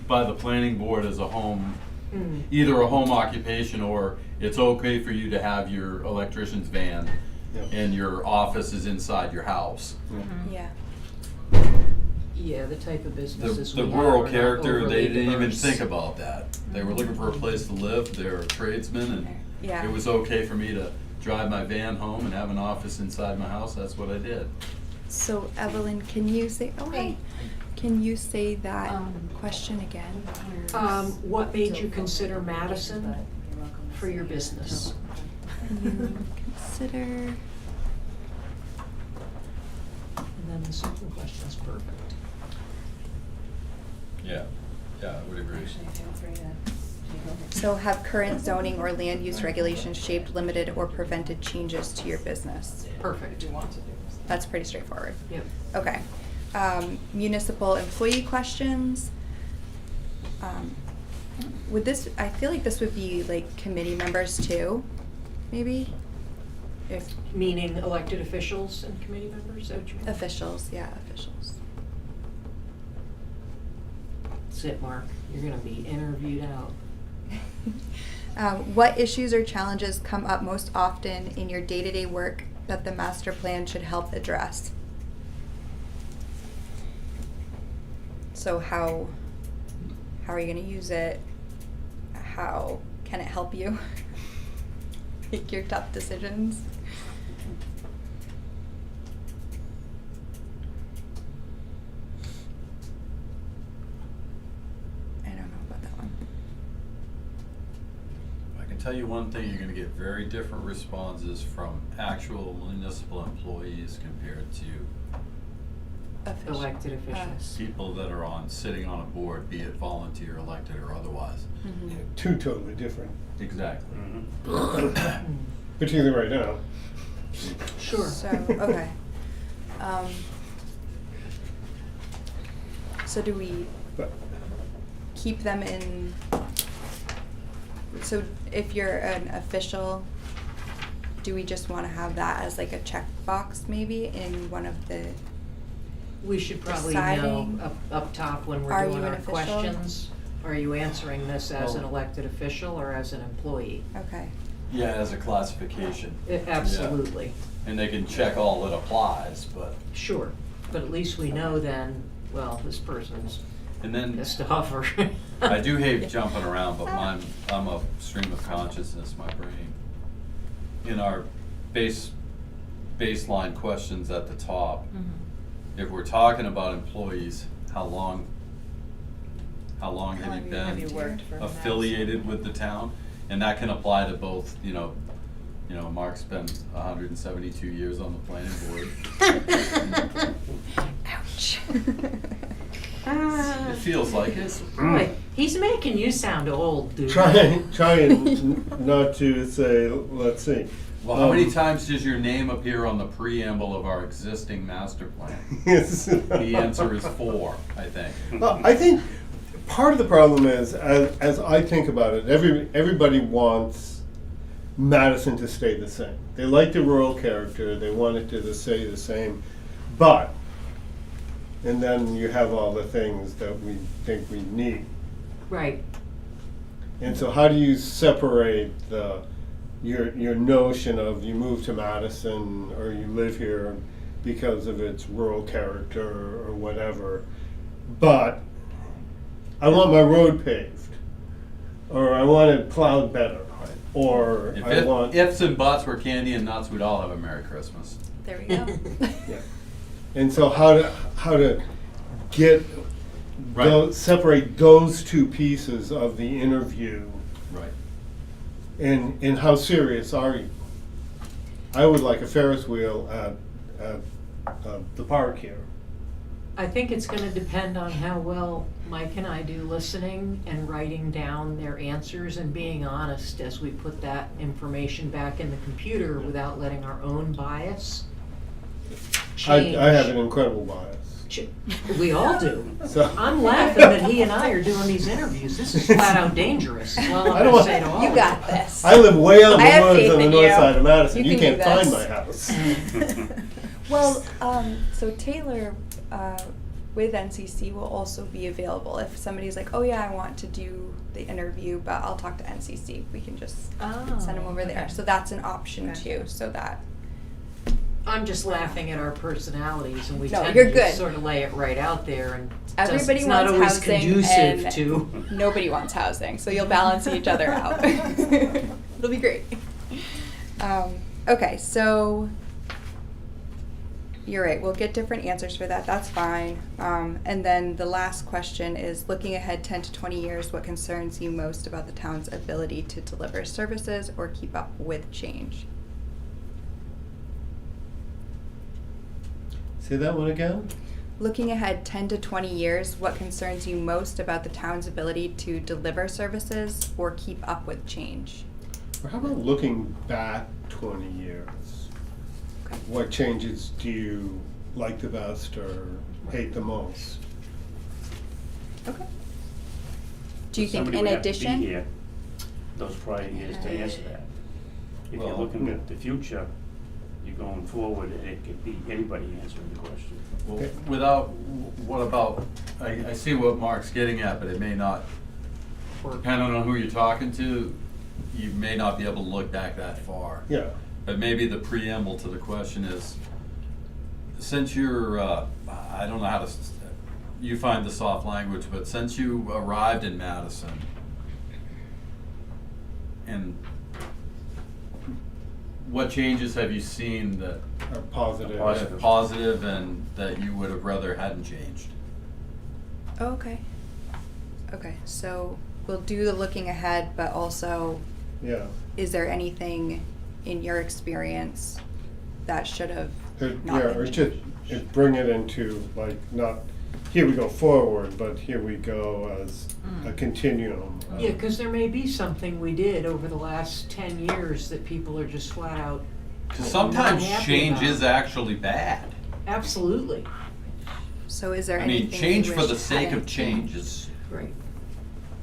by the planning board as a home Mm. either a home occupation or it's okay for you to have your electrician's van Yeah. and your office is inside your house. Yeah. Yeah, the type of The, businesses the we have rural are not character, overly they didn't even diverse. think about that. They were looking for a place to live, they're a tradesman, and Yeah. it was okay for me to drive my van home and have an office inside my house, that's what I did. So Evelyn, can you say, oh, hi. Can you say that question again? What made you consider Madison for your business? Can you consider, And then the second question is perfect. Yeah, I would agree. so have current zoning or land use regulations shaped, limited, or prevented changes to your business? Perfect. That's pretty straightforward. Yep. Okay. Municipal employee questions. Would this, I feel like this would be like committee members too, maybe? If Meaning elected officials and committee members, is that what you mean? officials, yeah, officials. Sit, Mark, you're gonna be interviewed out. What issues or challenges come up most often in your day-to-day work that the master plan should help address? So how are you gonna use it? How can it help you make your tough decisions? I don't know about that one. I can tell you one thing, you're gonna get very different responses from actual municipal employees compared to Official. Elected officials. people that are sitting on a board, be it volunteer, elected, or otherwise. Mhm. Two totally different, Exactly. particularly right now. Sure. So, okay. So do we But keep them in, so if you're an official, do we just wanna have that as like a checkbox maybe in one of the, We should probably know Deciding, up top when we're are doing you an our official? questions. Are you answering this as an Oh. elected official or as an employee? okay, Yeah, as a classification. Absolutely, And they can check all that applies, but, sure. But at least we know then, well, this person's and then, pissed off or. I do hate jumping around, but I'm a stream of consciousness, my brain. In our baseline questions at the top, if we're talking about employees, how long have you been worked for affiliated with the town? And that can apply to both, Mark's been 172 years on the planning board. ouch. It feels like it. Boy, he's making you sound old, dude. Trying not to say, let's see. Well, how many times does your name appear on the preamble of our existing master plan? Yes. The answer is 4, I think. Well, I think part of the problem is, as I think about it, everybody wants Madison to stay the same. They like the rural character, they want it to stay the same, but, and then you have all the things that we think we need. Right, And so how do you separate your notion of you move to Madison or you live here because of its rural character or whatever, but I want my road paved, or I want it plowed better, or I want. If ifs and buts were candy and nuts, we'd all have a Merry Christmas. There we go. Yeah. And so how to get separate those two pieces of the interview, Right. and how serious are you? I would like a Ferris wheel at the park here. I think it's gonna depend on how well Mike and I do listening and writing down their answers and being honest as we put that information back in the computer without letting our own bias change. I have an incredible bias. We all do. So I'm laughing that he and I are doing these interviews. This is flat out dangerous. Well, I I'm don't gonna want- say to all You of got this. I live way out in I have the woods faith on the in north you. side of Madison. You You can can't do find this. my house. Well, so Taylor with NCC will also be available. If somebody's like, oh yeah, I want to do the interview, but I'll talk to NCC, we can just send them over there. okay. So that's an option Gotcha. too, so that, I'm just laughing at our personalities, and we No, tend you're to good. just sort of lay it right out there, and Everybody it's not wants always housing conducive and- to. nobody wants housing, so you'll balance each other out. It'll be great. Okay, so you're right, we'll get different answers for that, that's fine. And then the last question is, looking ahead 10 to 20 years, what concerns you most about the town's ability to deliver services or keep up with change? Say that one again? Looking ahead 10 to 20 years, what concerns you most about the town's ability to deliver services or keep up with change? Or how about looking back 20 years? Okay. What changes do you like the best or hate the most? Okay. Do you think Somebody in would have to be addition? here those prior years to answer that. If you're Well, looking at the future, you're going forward, and it could be anybody answering the question. Well, Okay. what about, I see what Mark's getting at, but it may not, depending on who you're talking to, you may not be able to look back that far. Yeah. But maybe the preamble to the question is, since you're, I don't know how to, you find the soft language, but since you arrived in Madison, and what changes have you seen that Or positive. Positive. positive and that you would have rather hadn't changed? Oh, okay. Okay, so we'll do the looking ahead, but also, Yeah. is there anything in your experience that should have not Yeah, been or just bring it into like not, here we go forward, but here we go as a continuum. Yeah, because there may be something we did over the last 10 years that people are just flat out. Because not sometimes happy change about. is actually bad. Absolutely. So is there I anything mean, change you for the wish sake hadn't of change changed? is, Right.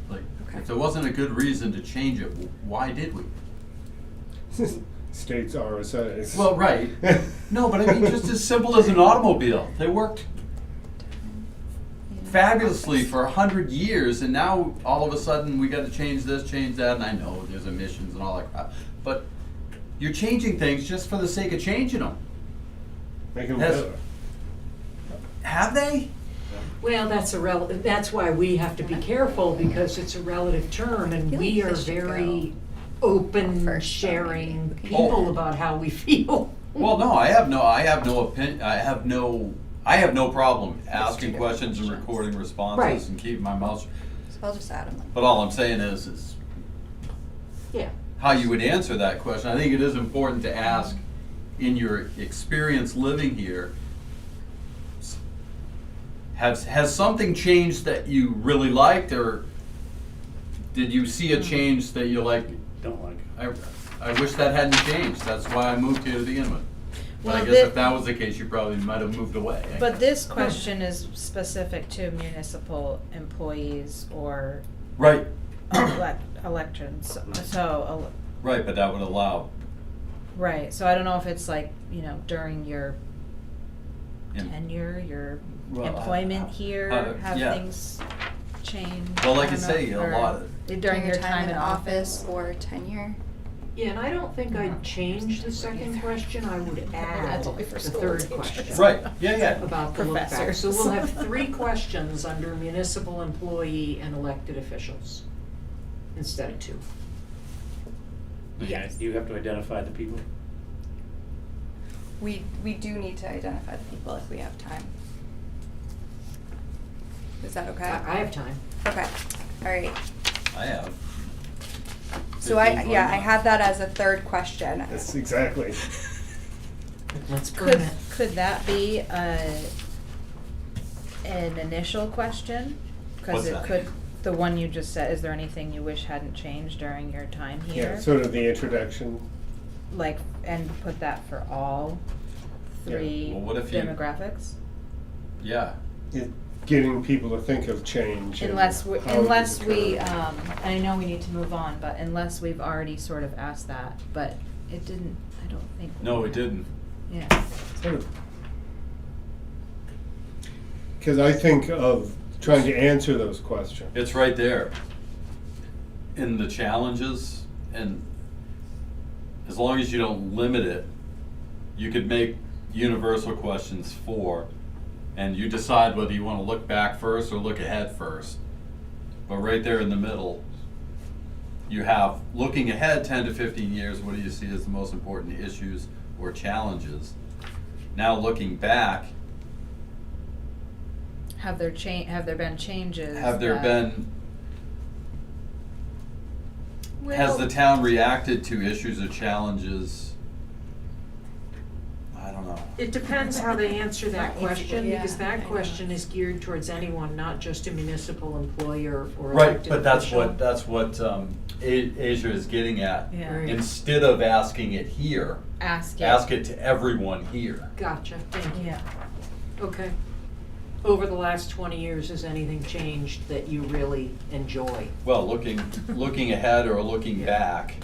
like, Okay. if there wasn't a good reason to change it, why did we? States RSA's. Well, right. No, but I mean, just as simple as an automobile. They worked fabulously for 100 years, and now all of a sudden we got to change this, change that, and I know there's emissions and all that crap. But you're changing things just for the sake of changing them. Make them Has- better. Have they? Well, that's why we have to be careful, because it's a relative term, and feel we like are this should very open, first, though, sharing maybe. people about how we feel. Well, no, I have no opinion. I have no problem asking two questions and different recording responses Right. and keeping my mouth. So I'll just add them. But all I'm saying is Yeah. how you would answer that question. I think it is important to ask, in your experience living here, has something changed that you really liked, or did you see a change that you like? Don't like it. I wish that hadn't changed. That's why I moved here to begin with. But I Well, guess thi- if that was the case, you probably might have moved away. But this question is specific to municipal employees or Right, elections, so, right, but that would allow right, so I don't know if it's like, during your Em- tenure, your Well, employment here, have yeah. things change? Well, like I you don't know, say, a or lot. During your time in office? or tenure. Yeah, and I don't think I'd change the second question, I would add That's the only for third school question. teachers. Right, yeah. About the look back. Professors. So we'll have 3 questions under municipal employee and elected officials instead of 2. Yes. You have to identify the people. We do need to identify the people if we have time. Is that okay? I have time. Okay, all right. I have. So 15, I 20 have minutes. that as a third question. That's exactly. Let's burn it. Could that be an initial question? Cause What's it that? could, the one you just said, is there anything you wish hadn't changed during your time here? Yeah, sort of the introduction. Like, and put that for all Yeah. 3 Well, what if you- demographics? Yeah. Getting people to think of change. and Unless how it has we, occurred. and I know we need to move on, but unless we've already sort of asked that, but it didn't, I don't think. No, it didn't. Yeah. Sort of. because I think of trying to answer those questions. It's right there in the challenges, and as long as you don't limit it, you could make universal questions 4, and you decide whether you want to look back first or look ahead first. But right there in the middle, you have looking ahead 10 to 15 years, what do you see as the most important issues or challenges? Now looking back, Have there been changes? have there that- been, has the town reacted to issues or challenges? I don't know. It depends how they answer that question, because Yeah, I that know. question is geared towards anyone, not just a municipal employer or Right, elected but that's official. what Asia is getting at. Yeah. Right. Instead of asking it here, Ask ask it to everyone here. Gotcha, thank you. Yeah. Okay. Over the last 20 years, has anything changed that you really enjoy? Well, looking ahead or looking back,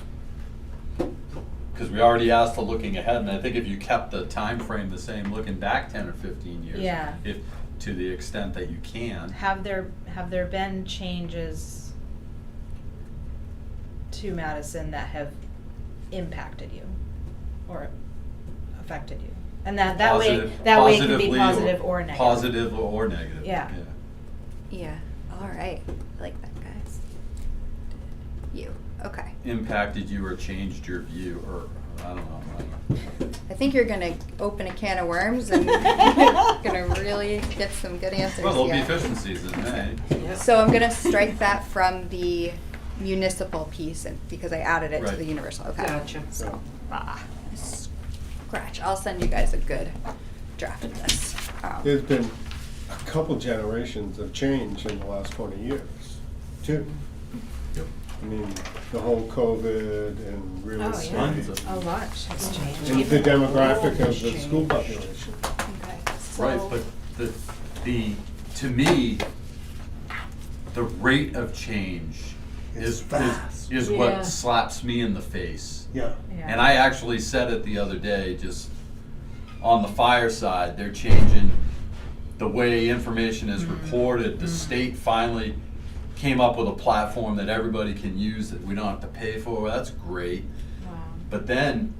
because we already asked for looking ahead, and I think if you kept the time frame the same, looking back 10 or 15 years, Yeah. if to the extent that you can. Have there been changes to Madison that have impacted you or affected you? And that way it can be Positively positive or negative. Positive or negative. Yeah. Yeah, all right, I like that, guys. You, okay. Impacted you or changed your view, or I don't know. I think you're gonna open a can of worms and gonna really get some good answers. Well, there'll be yeah. efficiencies in May. Yep. So I'm gonna strike that from the municipal piece and because I added it to Right. the universal, okay. Gotcha. So, scratch, I'll send you guys a good draft of this. There's been a couple generations of change in the last 20 years, too. Yep. I mean, the whole COVID and real Oh, estate. yeah. Tons of- A lot has changed. And the demographic of the school population. Okay, Right, so- but to me, the rate of change It's is fast. is Yeah. what slaps me in the face. Yeah. Yeah. And I actually said it the other day, just on the fireside, they're changing the way information is reported. The state finally came up with a platform that everybody can use that we don't have to pay for. That's great. Wow. But then,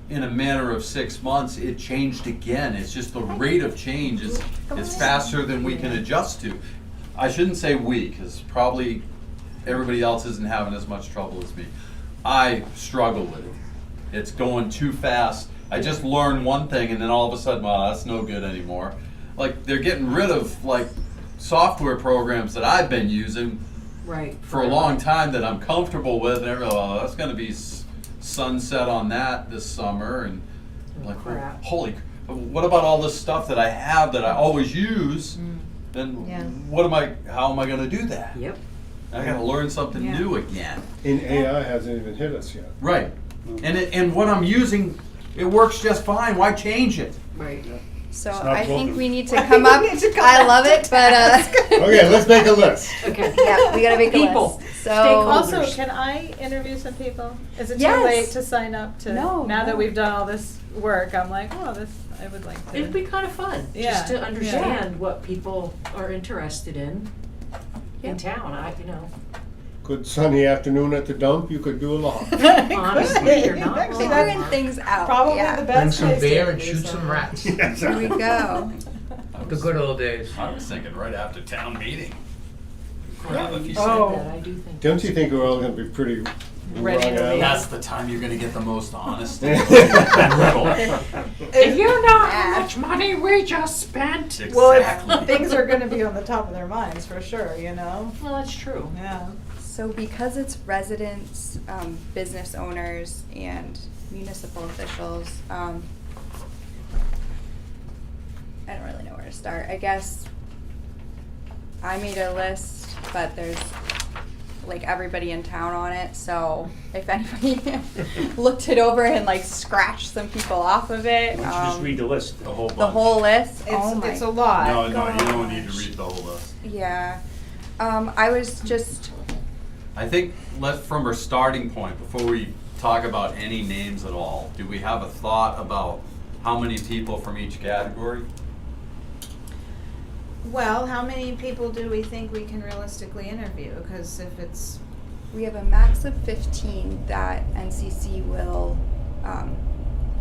in a matter of 6 months, it changed again. It's just the rate of change is faster than we can adjust to. I shouldn't say we, because probably everybody else isn't having as much trouble as me. I struggle with it. It's going too fast. I just learned one thing, and then all of a sudden, well, that's no good anymore. Like, they're getting rid of, like, software programs that I've been using Right. for a long time that I'm comfortable with, and everybody, oh, that's gonna be sunset on that this summer, and I'm like, well, Crap. holy, what about all this stuff that I have that I always use? Then Yeah. how am I gonna do that? Yep. I gotta learn something Yeah. new again. And AI hasn't even hit us yet. Right, and what I'm using, it works just fine, why change it? Right. So Stop I think looking. we need to come up, I love it, but, Okay, let's make a list. Okay. yeah, we gotta make a People. list. So, Also, can I interview some people? Is it too Yes. late to sign up to? No, Now no. that we've done all this work, I'm like, oh, this, I would like to. It'd be kind of fun, Yeah, just to yeah. understand what people are interested in Yeah. town. Good sunny afternoon at the dump, you could do a lot. Honestly, you're not Actually, wrong. that's figuring things out, Probably yeah. the Bring best some place to beer and interview shoot some someone. rats. Here we go. The good old days. I was thinking right after town meeting. Yeah, Grab a you few said Oh. that, I do think. Don't you think we're all gonna be pretty Ready wrung to out? leave. That's the time you're gonna get the most honesty. Brutal. If you know Yeah. how much money we just spent. Well, Exactly. things are gonna be on the top of their minds for sure, you know? Well, that's true. Yeah. So because it's residents, business owners, and municipal officials, I don't really know where to start. I guess I made a list, but there's like everybody in town on it, so if anybody looked it over and like scratched some people off of it, Why don't you just read the list? The whole bunch. the whole list. Oh my It's a lot. No, you don't need to gosh. read the whole list. Yeah. I was just, I think from our starting point, before we talk about any names at all, do we have a thought about how many people from each category? Well, how many people do we think we can realistically interview? Because if it's, We have a max of 15 that NCC will,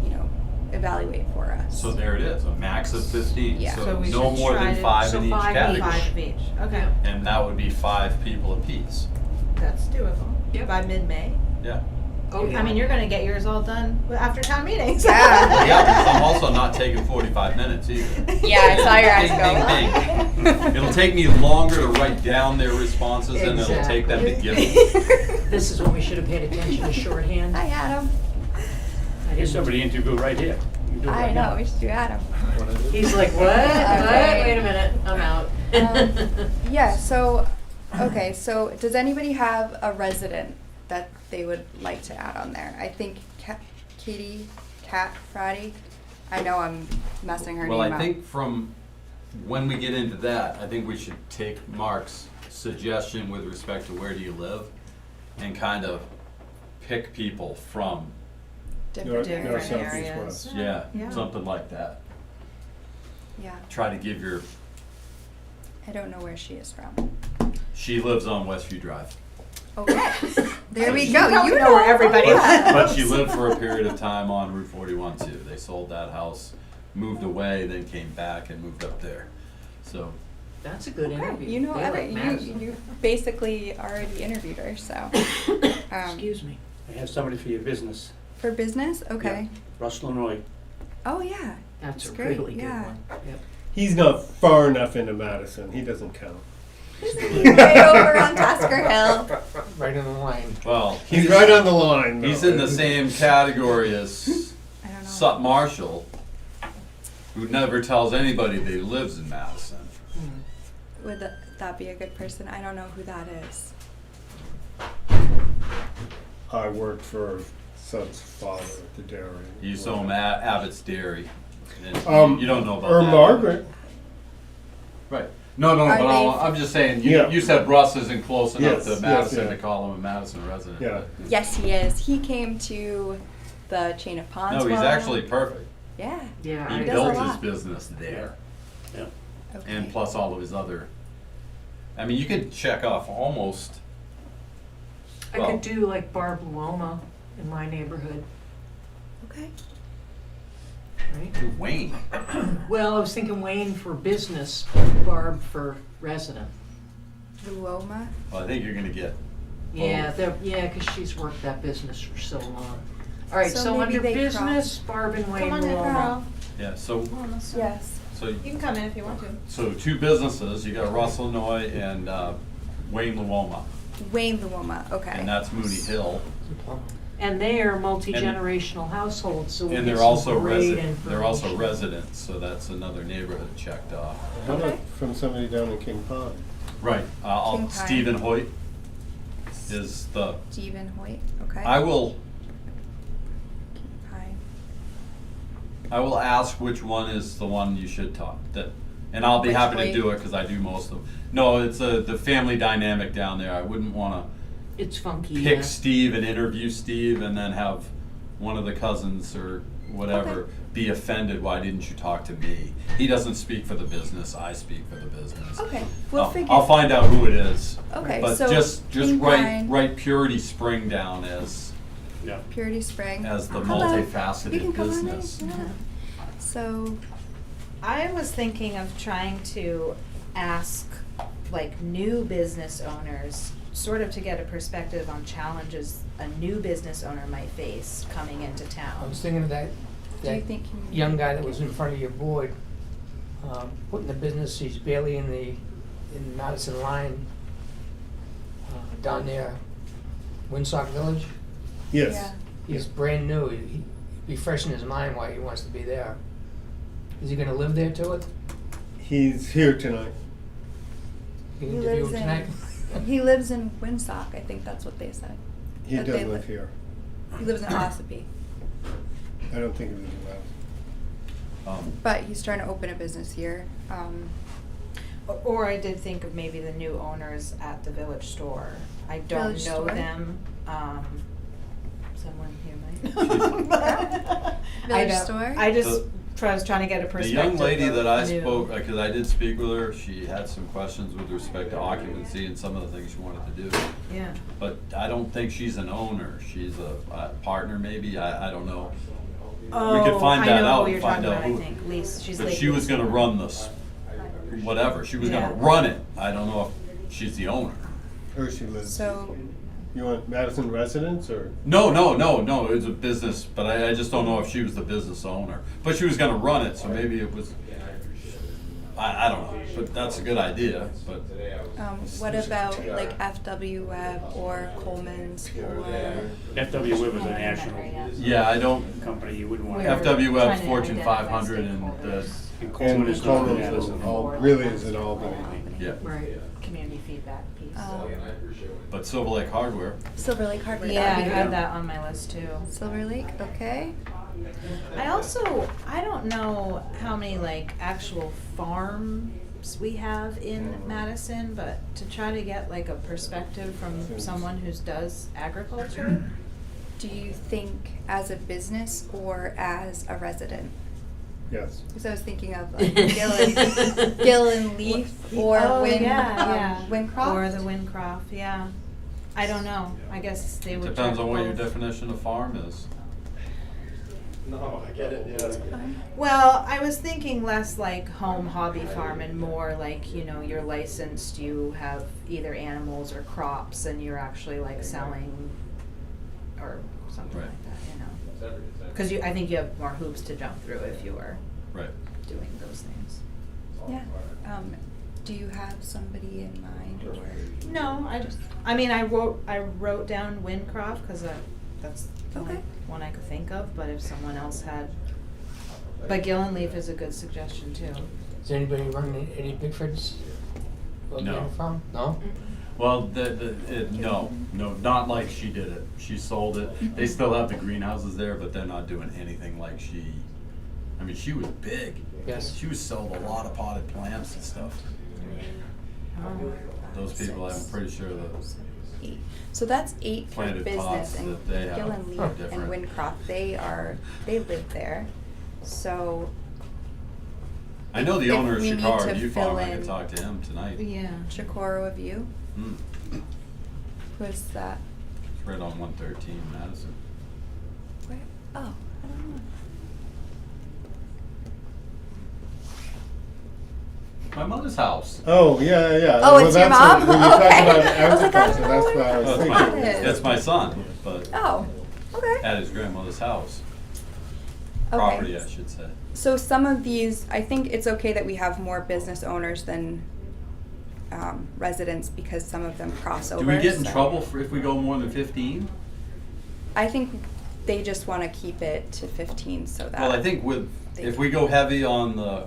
you know, evaluate for us. So there it is, a max of 15, Yeah. So so we no should more try than to- 5 So in each 5 each. category. 5 of each, okay, And that would be 5 people apiece. that's doable. Yep. By mid-May. Yeah. Oh, I mean, you're gonna get yours all done after town meetings. Yeah. Yeah, because I'm also not taking 45 minutes either. Yeah, I saw your eyes Ding, go. ding, ding. It'll take me longer to write down their responses than it'll take them to give them. This is when we should have paid attention to shorthand. Hi, Adam. I There's didn't- somebody interview right here. You can do it I right know, now. we should do Adam. He's like, what? Okay. Wait a minute, I'm out. Yeah, so, okay, so does anybody have a resident that they would like to add on there? I think Cat Friday. I know I'm messing her Well, name I up. think from when we get into that, I think we should take Mark's suggestion with respect to where do you live and kind of pick people from, Different Different areas. Southeast areas. West. yeah, Yeah. something like that. Yeah, Try to give your, I don't know where she is from. she lives on Westview Drive. Okay, there we You go. probably You know where everybody all lives. that. But she lived for a period of time on Route 41 too. They sold that house, moved away, then came back and moved up there. So, That's a good interview. You know, They like Madison. you basically already interviewed her, so. Excuse me. I have somebody for your business, For business, okay. Russell and Roy. Oh, yeah. That's a great, really good yeah. one. Yep. He's not far enough into Madison. He doesn't count. Right over on Tasker Hill. Right on the line. well, He's right on the line. he's though. in the same category as I don't know. Sut Marshall, who never tells anybody that he lives in Madison. Would that be a good person? I don't know who that is. I worked for Sut's father at the dairy. You saw him at Abbott's Dairy. And you don't know about Or that. Margaret. Right. No, Are but they- I'm just saying, Yeah. you said Russ isn't close enough Yes, to yes, Madison yeah. to call him a Madison resident. Yeah. Yes, he is. He came to the Chain of Ponds. No, he's one. actually perfect. Yeah. Yeah, He does a built his lot. business there, Okay. and plus all of his other. I mean, you could check off almost. I well, could do like Barb Luoma in my neighborhood, Okay. right? Wayne. Well, I was thinking Wayne for business, Barb for resident. Luoma. Well, I think you're gonna get. Yeah, because she's worked that business for so long. All right, So so maybe under they business, Barb and Wayne Come on in, Luoma. Carl. Yeah. So Yes. You can come in if you want to. so 2 businesses. You got Russell Noy and Wayne Luoma, Wayne Luoma. Okay. and that's Mooney Hill. And they are multi-generational households, so we And get they're some also great they're also information. residents, so that's another neighborhood checked off. How about Okay. from somebody down in King Pond? Right. King Pine. Stephen Hoyt is the. Stephen Hoyt. Okay. I will Pine. ask which one is the one you should talk that, and I'll be Which happy to way? do it because I do most of them. No, it's the family dynamic down there. I wouldn't want It's funky. to pick yeah. Steve and interview Steve and then have one of the cousins or whatever Okay. be offended. Why didn't you talk to me? He doesn't speak for the business. I speak for the business. Okay. We'll figure. I'll find out who it is. Okay. But so just King write Pine, write Purity Spring down as Yeah. Purity Spring. the Hello. You multifaceted can come on in. business. Yeah. So. I was thinking of trying to ask like new business owners, sort of to get a perspective on challenges a new business owner might face coming into I town. was thinking of that, Do you that think you young guy that was in front of your board, putting the business, he's barely in Madison line, down there, Winsock Village. Yes. Yeah. He's brand new, he'd be fresh in his mind why he wants to be there. Is he gonna live there to it? He's here tonight. You He interview lives him tonight? He lives in Winsock. I think that's what they said. He But does they live here. He lives in Ossipee, I don't think he lives in but he's trying to open a business here. Or I did think of maybe the new owners at the village store. I don't Village know store? them. Someone here might. I Village don't- store? I just The- I was trying to get a The perspective. young lady of that I new- spoke, because I did speak with her, she had some questions with respect to occupancy and some of the things she wanted to do. Yeah. But I don't think she's an owner, she's a partner maybe, I don't know. We could find that out and find out I know who who. you're talking about, I think, Lisa, she's But like. she was gonna run this, whatever, she was gonna Yeah. run it, I don't know if she's the owner. Where she lives. So, You want Madison residents or? No, it was a business, but I just don't know if she was the business owner. But she was gonna run it, so maybe it was, I don't know, but that's a good idea, but. what about like FW Web or Coleman's or? FW Web is a national Yeah, I don't, company, you wouldn't want. We're FW Web's trying to Fortune identify 500 and the, And Coleman And is not in Coleman's Madison. in Al- really is in Albany. yeah, Right. Community feedback piece. but Silver Lake Hardware. Silver Lake Hardware. Yeah, I that'd be had good. that on my list too. Silver Lake, okay. I don't know how many like actual farms we have in Madison, but to try to get like a perspective from someone who does agriculture. Do you think as a business or as a resident? Yes. Because I was thinking of like Gill and Leaf or Oh, Win, yeah. Wincroft. Or the Wincroft, yeah. I don't know. I guess they would. Depends check on what your both. definition of farm is. No, I get it, yeah. Well, I was thinking less like home hobby farm and more like, you know, you're licensed, you have either animals or crops and you're actually like selling or something Right. like that, you know. Because I think you have more hoops to jump through if you were Right. doing those things. Yeah. Do you have somebody in mind or? No, I wrote down Wincroft because that's the only Okay. one I could think of, but if someone else had, but Gill and Leaf is a good suggestion too. Is anybody running any Bigfords? No. Farm? No? Well, no, not like she did it. She sold it. They still have the greenhouses there, but they're not doing anything like she, I mean, she was big. Yes. She was selling a lot of potted plants and stuff. Those people, I'm pretty sure that 8. So that's 8 for planted business, pots and that they have Gill and Leaf are and different. Wincroft, they live there. So I know the if owner of we need Shakara to View fill Farm, I in- could talk to him tonight. Yeah. Chikoro View, Hmm. who is that? It's right on 113 Madison. Where? Oh, I don't know. My mother's house. Oh, yeah. Oh, Well, it's your that's mom? When you talk Okay. about I was like, I agriculture, don't that's know what I where was That's thinking. my, That is. that's my son, but Oh, okay. at his grandmother's house. Okay. Property, I should say. So some of these, I think it's okay that we have more business owners than residents because some of them cross over. Do we get in so- trouble if we go more than 15? I think they just want to keep it to 15 so that. Well, I think if we go heavy on the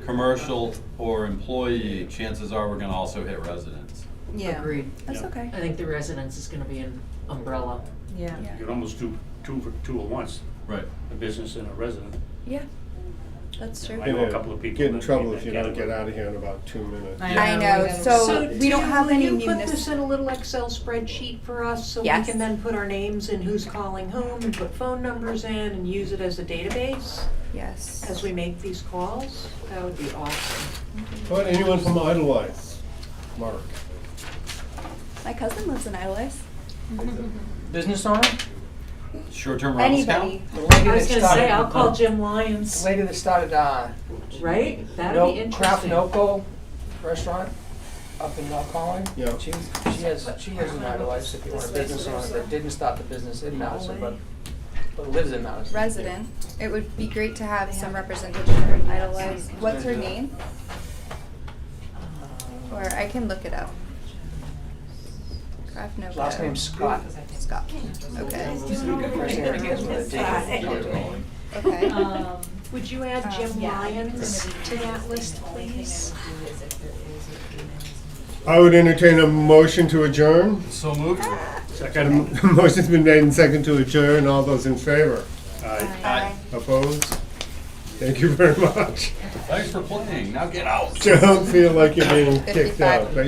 commercial or employee, chances are we're gonna also hit residents. Yeah. Agreed. That's Yeah. okay. I think the residence is gonna be an umbrella. Yeah. Yeah. You could almost do two at once, Right. a business and a resident. Yeah, that's true. I know a couple of people Get in that trouble need if you that don't get category. out of here in about 2 minutes. I I know, know, we gotta- so we don't Tim, have any will you put this municipal. in a little Excel spreadsheet for us so we Yes. can then put our names and who's calling whom and put phone numbers in and use it as a database Yes. as we make these calls? That would be awesome. How about anyone from Idlewise? Mark. My cousin lives in Idlewice. Business owner? Short-term rentals count? Anybody. The lady I that was gonna started- say, I'll call Jim The Lyons, lady that started, right? That'd No, be Craft interesting. Noco restaurant up in North Colony. Yeah. She lives in Idlewice, if you want a business owner that didn't start the business in Madison, but lives in Madison. Resident. It would be great to have some representation from Idlewice. What's her name? Or I can look it up. Craft Noco. Last name's Scott. Scott. Okay. First name begins with a D. Okay. Would you add Jim Yeah. Lyons to that list, please? I would entertain a motion to adjourn. So moved? Second, Motion's been made and second to adjourn. All those in favor? Aye. Opposed? Thank you very much. Thanks for playing. Now get out. Don't feel like you're being kicked 55. out, but